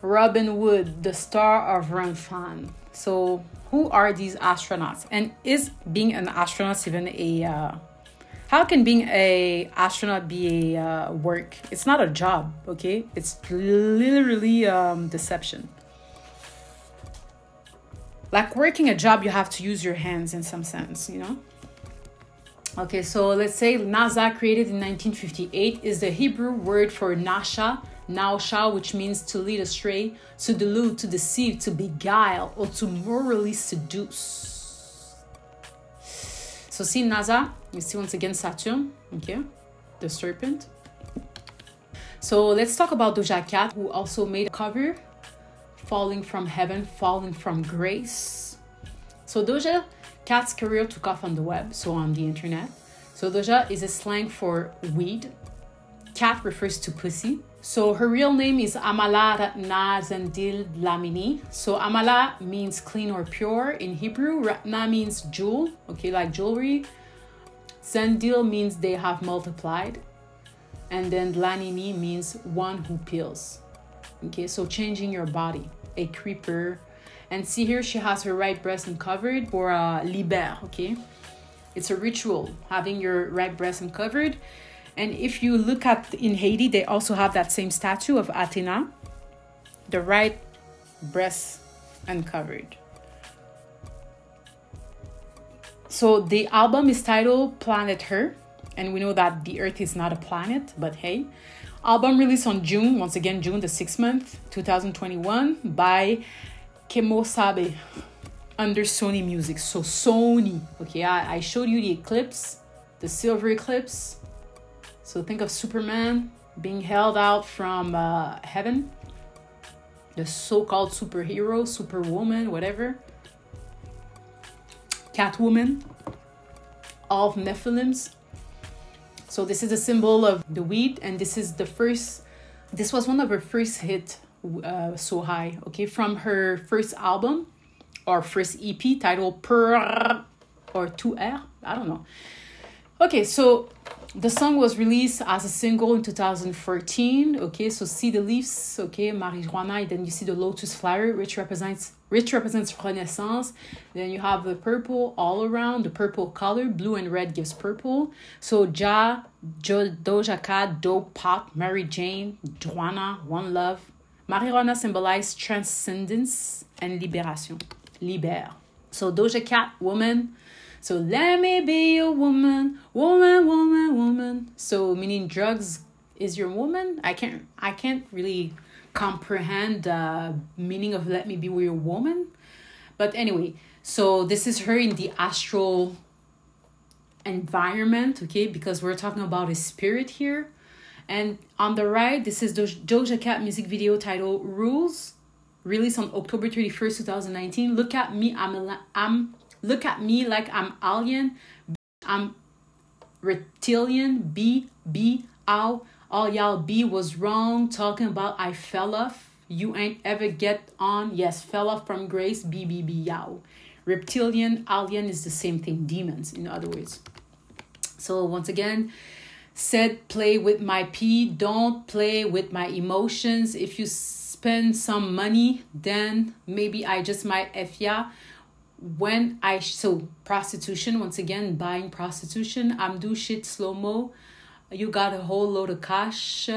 Speaker 1: Robin Wood, the star of Run Fan. So who are these astronauts? And is being an astronaut even a... how can being an astronaut be a work? It's not a job, okay? It's literally deception. Like working a job, you have to use your hands in some sense, you know? Okay, so let's say NASA, created in 1958, is the Hebrew word for Nasha, which means to lead astray, to delude, to deceive, to beguile, or to morally seduce. So see NASA, you see once again Saturn, okay, the serpent. So let's talk about Doja Cat, who also made a cover, Falling from Heaven, Falling from Grace. So Doja Cat's career took off on the web, so on the internet. So Doja is a slang for weed. Cat refers to pussy. So her real name is Amala Ratna Zandil Lamini. So Amala means clean or pure in Hebrew. Ratna means jewel, okay, like jewelry. Zandil means they have multiplied. And then Lanini means one who peels. Okay, so changing your body, a creeper. And see here, she has her right breast uncovered for liber, okay? It's a ritual, having your right breast uncovered. And if you look at in Haiti, they also have that same statue of Athena, the right breast uncovered. So the album is titled Planet Her. And we know that the Earth is not a planet, but hey. Album released on June, once again, June the 6th month, 2021 by Kemosabe under Sony Music. So Sony, okay, I showed you the Eclipse, the silver eclipse. So think of Superman being held out from heaven, the so-called superhero, superwoman, whatever. Catwoman, all of Nephilims. So this is a symbol of the weed, and this is the first, this was one of her first hit, So High, okay, from her first album or first EP titled Per or 2R, I don't know. Okay, so the song was released as a single in 2014, okay, so see the leaves, okay, marijuana, and then you see the lotus flower, which represents renaissance. Then you have the purple all around, the purple color, blue and red gives purple. So Doja Cat, Dope, Pop, Mary Jane, Juana, One Love. Marijuana symbolizes transcendence and liberation. Liber. So Doja Cat, woman. So let me be a woman, woman, woman, woman. So meaning drugs is your woman. I can't really comprehend the meaning of let me be your woman. But anyway, so this is her in the astral environment, okay, because we're talking about a spirit here. And on the right, this is Doja Cat music video titled Rules, released on October 31st, 2019. Look at me, look at me like I'm alien, I'm reptilian, B, ow, all y'all B was wrong, talking about I fell off, you ain't ever get on, yes, fell off from grace, B, yow. Reptilian, alien is the same thing, demons, in other words. So once again, said play with my P, don't play with my emotions. If you spend some money, then maybe I just might FIA. So prostitution, once again, buying prostitution, I'm do shit slow-mo. You got a whole load of cash.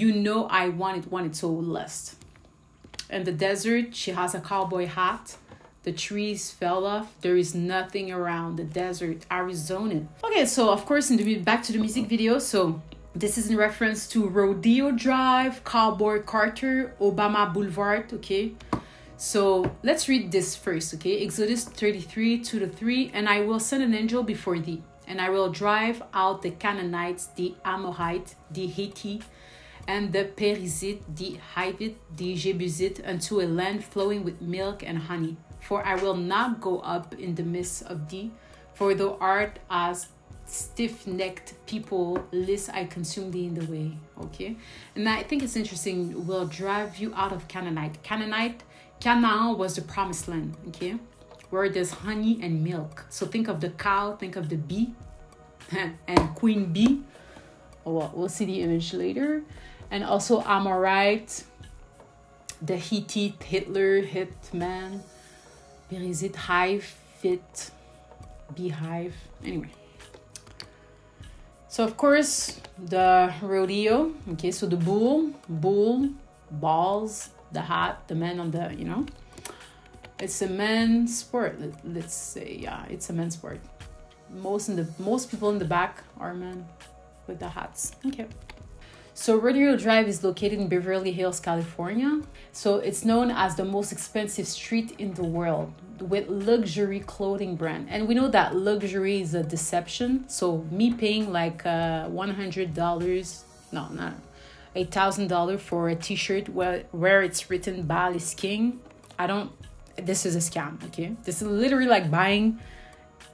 Speaker 1: You know I want it, so lust. In the desert, she has a cowboy hat. The trees fell off. There is nothing around the desert, Arizona. Okay, so of course, back to the music video. So this is in reference to Rodeo Drive, Cowboy Carter, Obama Boulevard, okay? So let's read this first, okay? Exodus 33, 2-3. And I will send an angel before thee, and I will drive out the Canaanites, the Amorites, the Hittite, and the Perizzite, the Hivite, the Jebusite, unto a land flowing with milk and honey. For I will not go up in the midst of thee, for thou art as stiff-necked people, lest I consume thee in the way. Okay? And I think it's interesting, will drive you out of Canaanite. Canaan was the promised land, okay? Where there's honey and milk. So think of the cow, think of the bee, and queen bee. Well, we'll see the image later. And also Amorite, the Hittite, Hitler, Hitman, Perizzite, hive, fit, beehive. Anyway. So of course, the rodeo. Okay, so the bull, balls, the hat, the man on the, it's a men's sport. Let's say, yeah, it's a men's sport. Most people in the back are men with the hats. Okay. So Rodeo Drive is located in Beverly Hills, California. So it's known as the most expensive street in the world with luxury clothing brand. And we know that luxury is a deception. So me paying like $100, no, not $8,000 for a t-shirt where it's written Baal is King. This is a scam, okay? This is literally like buying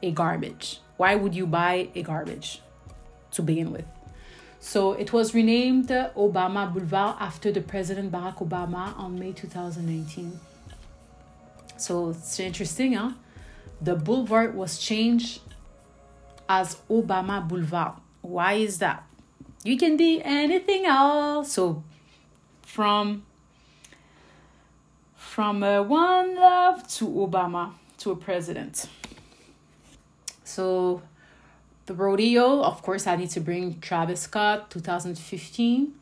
Speaker 1: a garbage. Why would you buy a garbage to begin with? So it was renamed Obama Boulevard after the President Barack Obama on May 2019. So it's interesting, huh? The boulevard was changed as Obama Boulevard. Why is that? You can be anything else. So from one love to Obama to a president. So the rodeo, of course, I need to bring Travis Scott, 2015.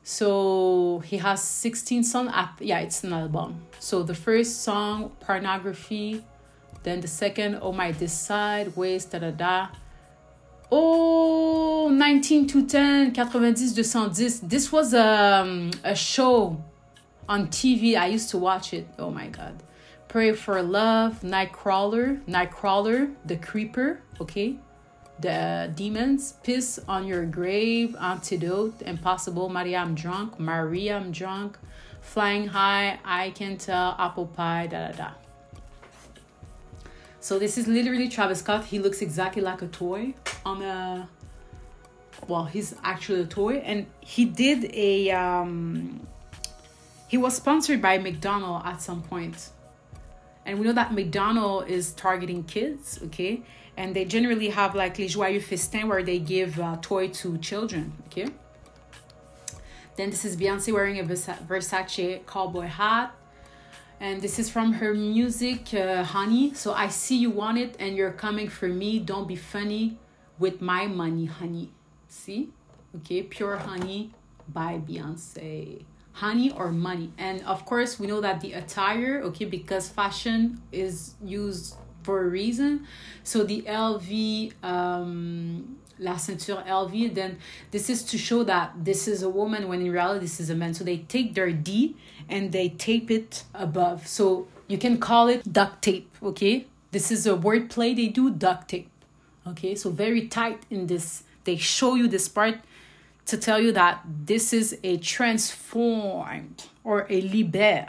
Speaker 1: So he has 16 songs. Yeah, it's an album. So the first song, Pornography. Then the second, Oh My This Side, Waist, da-da-da. Oh, 19 to 10, 90 210. This was a show on TV. I used to watch it. Oh my God. Pray for Love, Nightcrawler, The Creeper, okay? The Demons, Piss on Your Grave, Antidote, Impossible, Maria I'm Drunk, Flying High, I Can Tell, Apple Pie, da-da-da. So this is literally Travis Scott. He looks exactly like a toy on a... Well, he's actually a toy. And he did a... he was sponsored by McDonald's at some point. And we know that McDonald's is targeting kids, okay? And they generally have like les joyeux festins where they give toy to children, okay? Then this is Beyonce wearing a Versace cowboy hat. And this is from her music, Honey. So I see you want it and you're coming for me. Don't be funny with my money, honey. See? Okay, Pure Honey by Beyonce. Honey or money. And of course, we know that the attire, okay, because fashion is used for a reason. So the LV, la ceinture LV, then this is to show that this is a woman when in reality this is a man. So they take their D and they tape it above. So you can call it duct tape, okay? This is a word play they do, duct tape, okay? So very tight in this. They show you this part to tell you that this is a transformed or a liber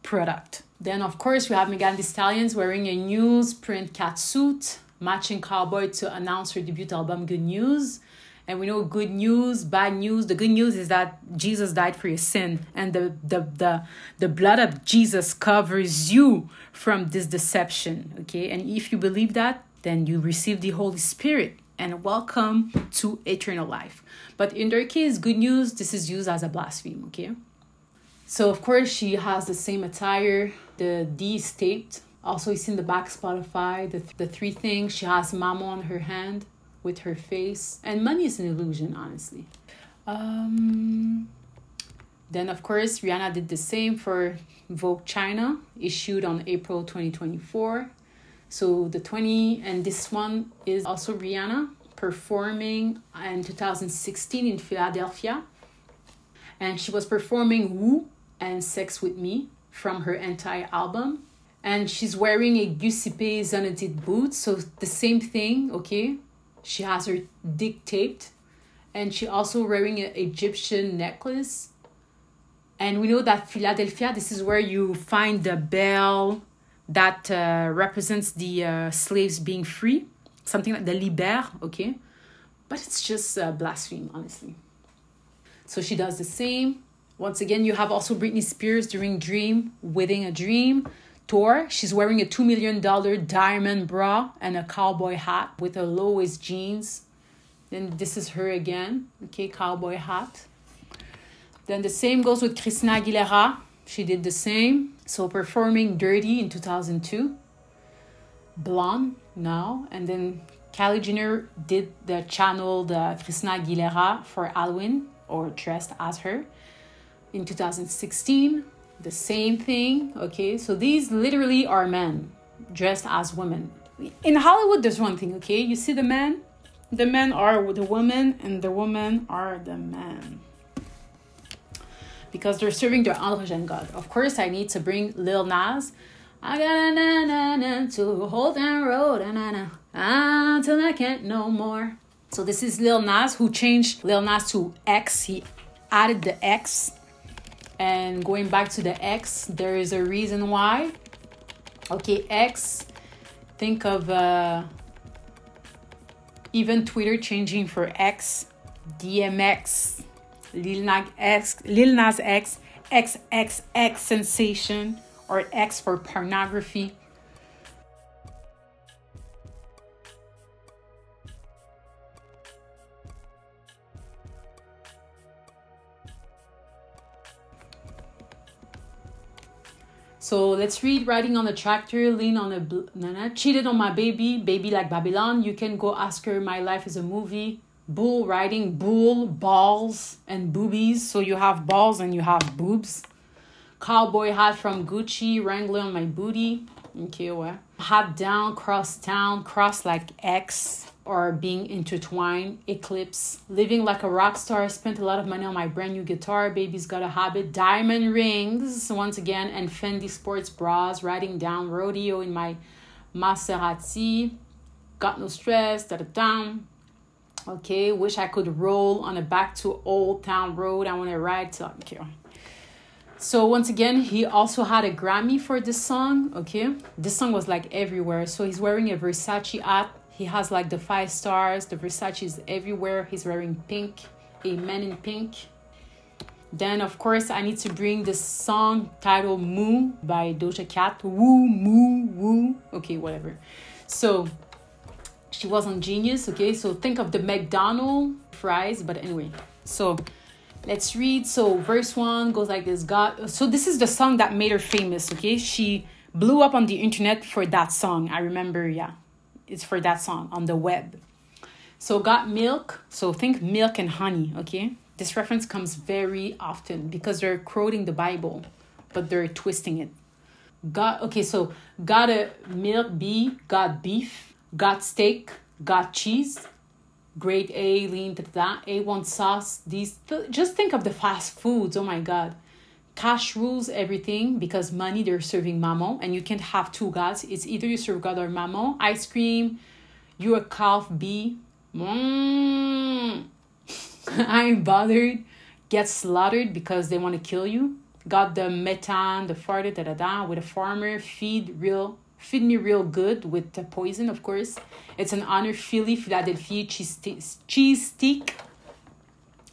Speaker 1: product. Then, of course, we have Megan Thee Stallion wearing a newsprint catsuit, matching cowboy to announce her debut album, Good News. And we know good news, bad news. The good news is that Jesus died for your sin. And the blood of Jesus covers you from this deception, okay? And if you believe that, then you receive the Holy Spirit. And welcome to eternal life. But in their case, good news, this is used as a blasphemy, okay? So of course she has the same attire. The D is taped. Also, you see in the back Spotify, the three things. She has Mama on her hand with her face. And money is an illusion, honestly. Then, of course, Rihanna did the same for Vogue China, issued on April 2024. So and this one is also Rihanna performing in 2016 in Philadelphia. And she was performing Woo and Sex With Me from her entire album. And she's wearing a Giuseppe Zanotti boots. So the same thing, okay? She has her dick taped. And she also wearing an Egyptian necklace. And we know that Philadelphia, this is where you find the bell that represents the slaves being free. Something like the liber, okay? But it's just blasphemy, honestly. So she does the same. Once again, you have also Britney Spears during Dream, Within a Dream tour. She's wearing a $2 million diamond bra and a cowboy hat with a low-waist jeans. Then this is her again, okay, cowboy hat. Then the same goes with Christina Aguilera. She did the same. So performing Dirty in 2002. Blonde now. And then Kylie Jenner did the channel, the Christina Aguilera for Halloween, or dressed as her in 2016. The same thing, okay? So these literally are men dressed as women. In Hollywood, there's one thing, okay? You see the men are the women, and the women are the men. Because they're serving their androgen god. Of course, I need to bring Lil Nas. I got a na-na-na to hold down road, na-na-na, until I can't no more. So this is Lil Nas, who changed Lil Nas to X. He added the X. And going back to the X, there is a reason why. Okay, X. Think of even Twitter changing for X. DMX. Lil Nas X. XXX sensation. Or X for pornography. So let's read Riding on the Tractor, Lean on a Cheated on My Baby, Baby Like Babylon. You can go ask her, My Life is a Movie. Bull riding, bull, balls, and boobies. So you have balls and you have boobs. Cowboy hat from Gucci, Wrangler on my booty. Okay, what? Hat down, cross town, cross like X, or being intertwined. Eclipse. Living like a rock star. Spent a lot of money on my brand new guitar. Baby's got a habit. Diamond rings, once again, and Fendi sports bras. Riding down rodeo in my Maserati. Got no stress. Da-da-da. Okay, wish I could roll on a back to Old Town Road. I want to ride to... Okay. So once again, he also had a Grammy for this song, okay? This song was like everywhere. So he's wearing a Versace hat. He has like the 5 stars. The Versace is everywhere. He's wearing pink, a man in pink. Then, of course, I need to bring this song titled Moo by Doja Cat. Woo, moo, woo. Okay, whatever. So she was on Genius, okay? So think of the McDonald's fries, but anyway. So... let's read. So verse 1 goes like this. So this is the song that made her famous, okay? She blew up on the internet for that song. I remember, yeah. It's for that song on the web. So got milk. So think milk and honey, okay? This reference comes very often because they're quoting the Bible, but they're twisting it. So got a milk B, got beef, got steak, got cheese. Grade A, lean, A1 sauce. Just think of the fast foods. Oh my God. Cash rules everything because money, they're serving mammon. And you can't have two gods. It's either you serve God or mammon. Ice cream, you a calf B. I ain't bothered. Get slaughtered because they want to kill you. Got the methane, the farted, with a farmer. Feed me real good with the poison, of course. It's an honor. Philly, Philadelphia, cheese stick.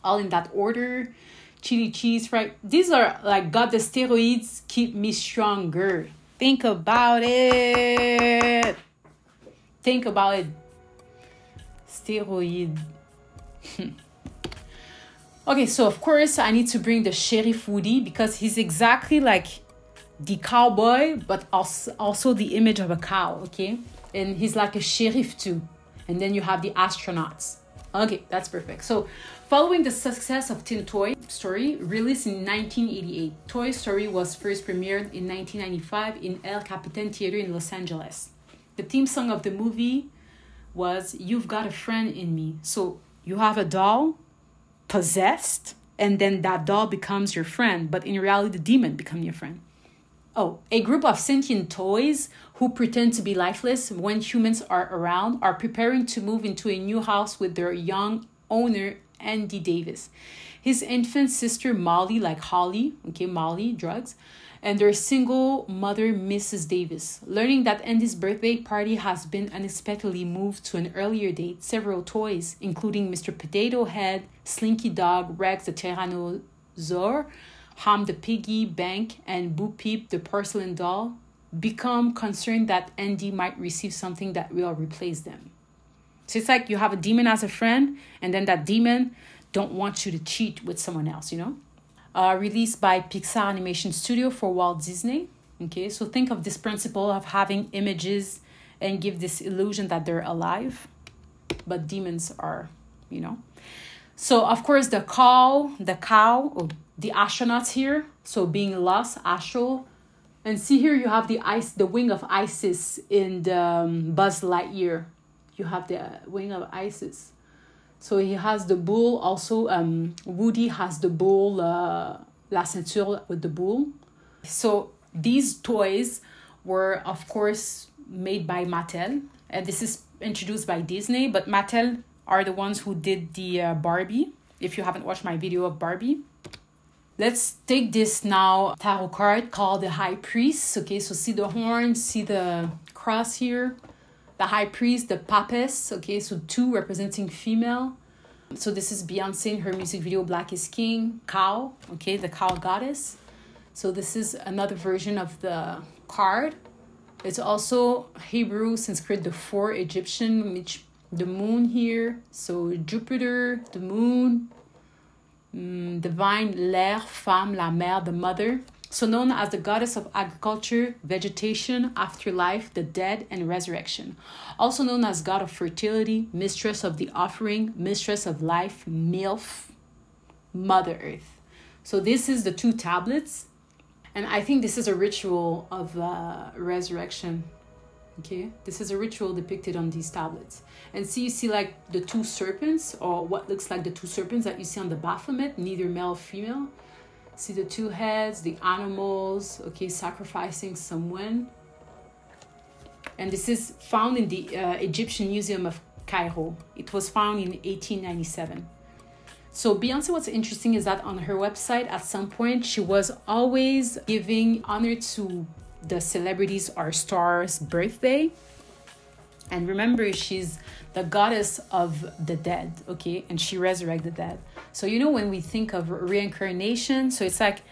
Speaker 1: All in that order. Chili cheese, right? These are like, got the steroids, keep me stronger. Think about it. Think about it. Steroid. Okay, so of course I need to bring the Sheriff Woody because he's exactly like the cowboy, but also the image of a cow, okay? And he's like a sheriff too. And then you have the astronauts. Okay, that's perfect. So following the success of Teen Toy Story, released in 1988, Toy Story was first premiered in 1995 in El Capitan Theater in Los Angeles. The theme song of the movie was You've Got a Friend in Me. So you have a doll possessed, and then that doll becomes your friend, but in reality the demon becomes your friend. Oh, a group of sentient toys who pretend to be lifeless when humans are around are preparing to move into a new house with their young owner, Andy Davis, his infant sister, Molly, like Holly, okay, Molly, drugs, and their single mother, Mrs. Davis. Learning that Andy's birthday party has been unexpectedly moved to an earlier date, several toys, including Mr. Potato Head, Slinky Dog, Rex the Tyrannosaur, Ham the Piggy Bank, and Bo Peep the porcelain doll, become concerned that Andy might receive something that will replace them. So it's like you have a demon as a friend, and then that demon don't want you to cheat with someone else, you know? Released by Pixar Animation Studio for Walt Disney. Okay, so think of this principle of having images and give this illusion that they're alive, but demons are, you know. So of course the cow, or the astronauts here, so being lost, astral. And see here you have the wing of Isis in the Buzz Lightyear. You have the wing of Isis. So he has the bull also. Woody has the bull, la ceinture with the bull. So these toys were of course made by Mattel. And this is introduced by Disney, but Mattel are the ones who did the Barbie. If you haven't watched my video of Barbie. Let's take this now tarot card called the High Priest. Okay, so see the horn, see the cross here. The High Priest, the Papess. Okay, so 2 representing female. So this is Beyonce in her music video Black is King. Cow, okay, the cow goddess. So this is another version of the card. It's also Hebrew, Sanskrit, the 4 Egyptian, which the moon here. So Jupiter, the moon. Divine, l'air, femme, la mère, the mother. So known as the goddess of agriculture, vegetation, afterlife, the dead, and resurrection. Also known as god of fertility, mistress of the offering, mistress of life, MILF, Mother Earth. So this is the 2 tablets. And I think this is a ritual of resurrection. Okay, this is a ritual depicted on these tablets. And see, you see like the 2 serpents, or what looks like the 2 serpents that you see on the Baphomet, neither male or female. See the 2 heads, the animals, okay, sacrificing someone. And this is found in the Egyptian Museum of Cairo. It was found in 1897. So Beyonce, what's interesting is that on her website, at some point, she was always giving honor to the celebrities or stars' birthday. And remember, she's the goddess of the dead, okay? And she resurrects the dead. So, you know, when we think of reincarnation, so it's like,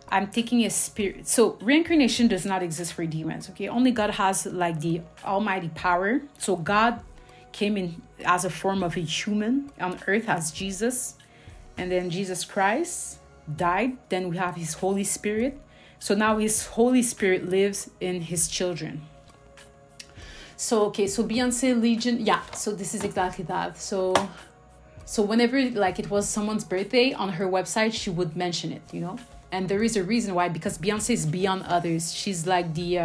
Speaker 1: I'm taking a spirit. So reincarnation does not exist for demons, okay? Only God has like the almighty power. So God came in as a form of a human on earth as Jesus. And then Jesus Christ died. Then we have his Holy Spirit. So now his Holy Spirit lives in his children. So, okay, so Beyonce Legion, yeah, so this is exactly that. So whenever like it was someone's birthday on her website, she would mention it, you know? And there is a reason why, because Beyonce is beyond others. She's like the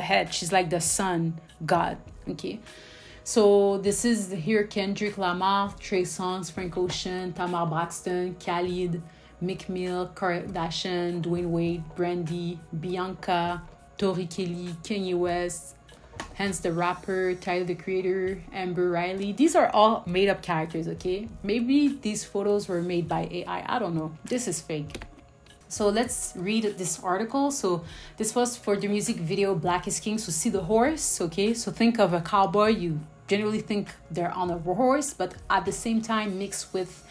Speaker 1: head, she's like the sun god, okay? So this is here Kendrick Lamar, Trey Songz, Frank Ocean, Tamar Braxton, Khalid, Meek Mill, Kardashian, Dwayne Wade, Brandy, Bianca, Tori Kelly, Kanye West, Hence the rapper, Tyler the Creator, Amber Riley. These are all made up characters, okay? Maybe these photos were made by AI. I don't know. This is fake. So let's read this article. So this was for the music video Black is King. So see the horse, okay? So think of a cowboy. You generally think they're on a horse, but at the same time mixed with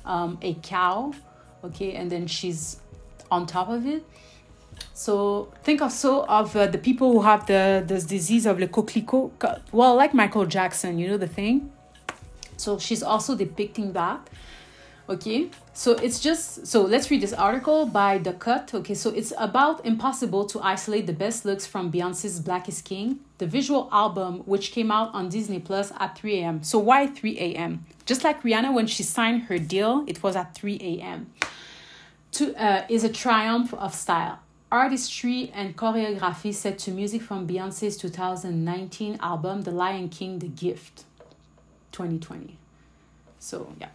Speaker 1: a cow, okay? And then she's on top of it. So think also of the people who have this disease of le coquelicot. Well, like Michael Jackson, you know the thing? So she's also depicting that. Okay, so it's just, so let's read this article by The Cut. Okay, so it's about impossible to isolate the best looks from Beyonce's Black is King, the visual album, which came out on Disney Plus at 3 a.m. So why 3 a.m.? Just like Rihanna, when she signed her deal, it was at 3 a.m. Is a triumph of style. Artistry and choreography set to music from Beyonce's 2019 album, The Lion King, The Gift, 2020. So, yeah.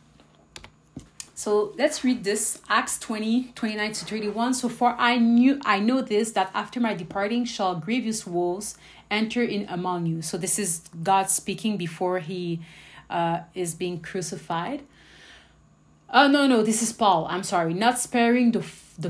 Speaker 1: So let's read this, Acts 20, 29 to 31. So for I know this, that after my departing shall grievous woes enter in among you. So this is God speaking before he is being crucified. Oh, no, this is Paul. I'm sorry. Not sparing the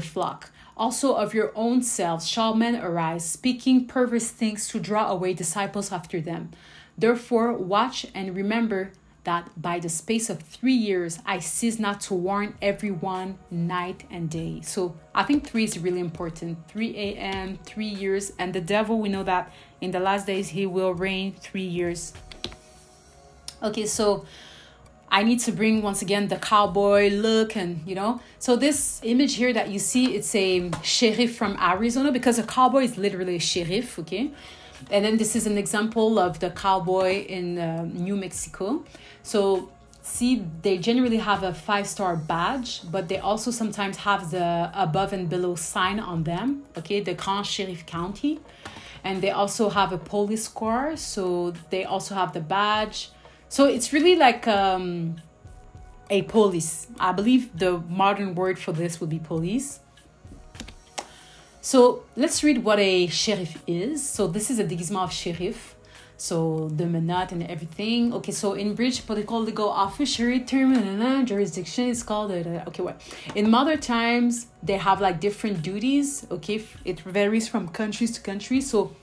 Speaker 1: flock. Also of your own selves shall men arise, speaking perverse things to draw away disciples after them. Therefore watch and remember that by the space of 3 years, I cease not to warn everyone night and day. So I think 3 is really important. 3 a.m., 3 years. And the devil, we know that in the last days, he will reign 3 years. Okay, so I need to bring, once again, the cowboy look and, you know. So this image here that you see, it's a sheriff from Arizona, because a cowboy is literally a sheriff, okay? And then this is an example of the cowboy in New Mexico. So see, they generally have a 5-star badge, but they also sometimes have the above and below sign on them, okay? The Grand Sheriff County. And they also have a police car, so they also have the badge. So it's really like a police. I believe the modern word for this would be police. So let's read what a sheriff is. So this is a déguisement of sheriff. So the menottes and everything. Okay, so in British political legal officer term jurisdiction is called okay, what? In modern times they have like different duties. Okay, it varies from countries to country. So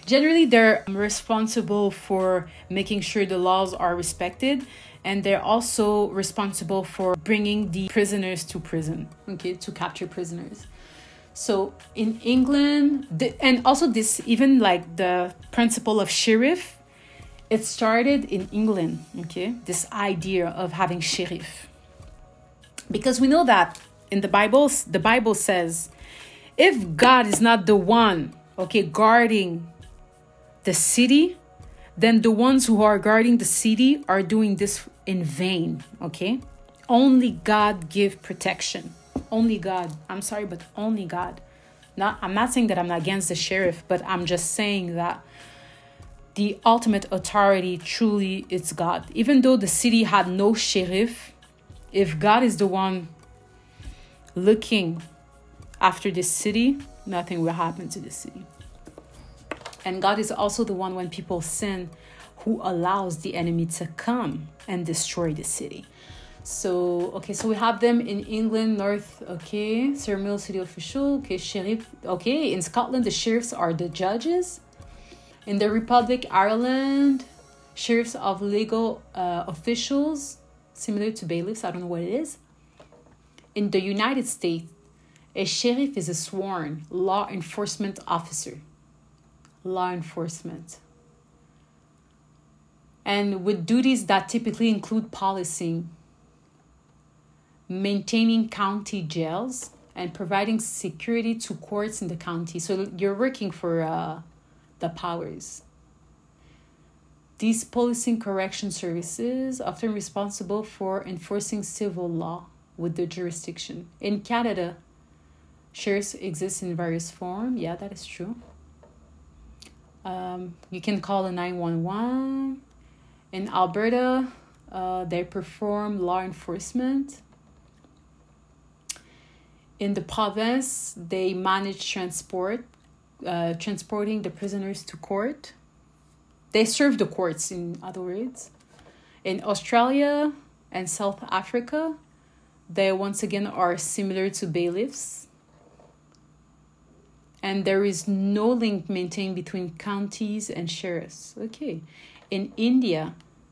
Speaker 1: generally they're responsible for making sure the laws are respected, and they're also responsible for bringing the prisoners to prison. Okay, to capture prisoners. So in England, and also this, even like the principle of sheriff, it started in England, okay? This idea of having sheriff. Because we know that in the Bible says, if God is not the one, okay, guarding the city, then the ones who are guarding the city are doing this in vain, okay? Only God gives protection. Only God. I'm sorry, but only God. I'm not saying that I'm not against the sheriff, but I'm just saying that the ultimate authority truly is God. Even though the city had no sheriff, if God is the one looking after this city, nothing will happen to the city. And God is also the one, when people sin, who allows the enemy to come and destroy the city. So, okay, so we have them in England, North, okay, ceremonial city official, okay, sheriff, okay, in Scotland, the sheriffs are the judges. In the Republic, Ireland, sheriffs of legal officials, similar to bailiffs, I don't know what it is. In the United States, a sheriff is a sworn law enforcement officer. Law enforcement. And with duties that typically include policing, maintaining county jails, and providing security to courts in the county. So you're working for the powers. These policing correction services often responsible for enforcing civil law with the jurisdiction. In Canada, sheriffs exist in various forms. Yeah, that is true. You can call a 911. In Alberta, they perform law enforcement. In the province, they manage transporting the prisoners to court. They serve the courts, in other words. In Australia and South Africa, they once again are similar to bailiffs. And there is no link maintained between counties and sheriffs. Okay. In India,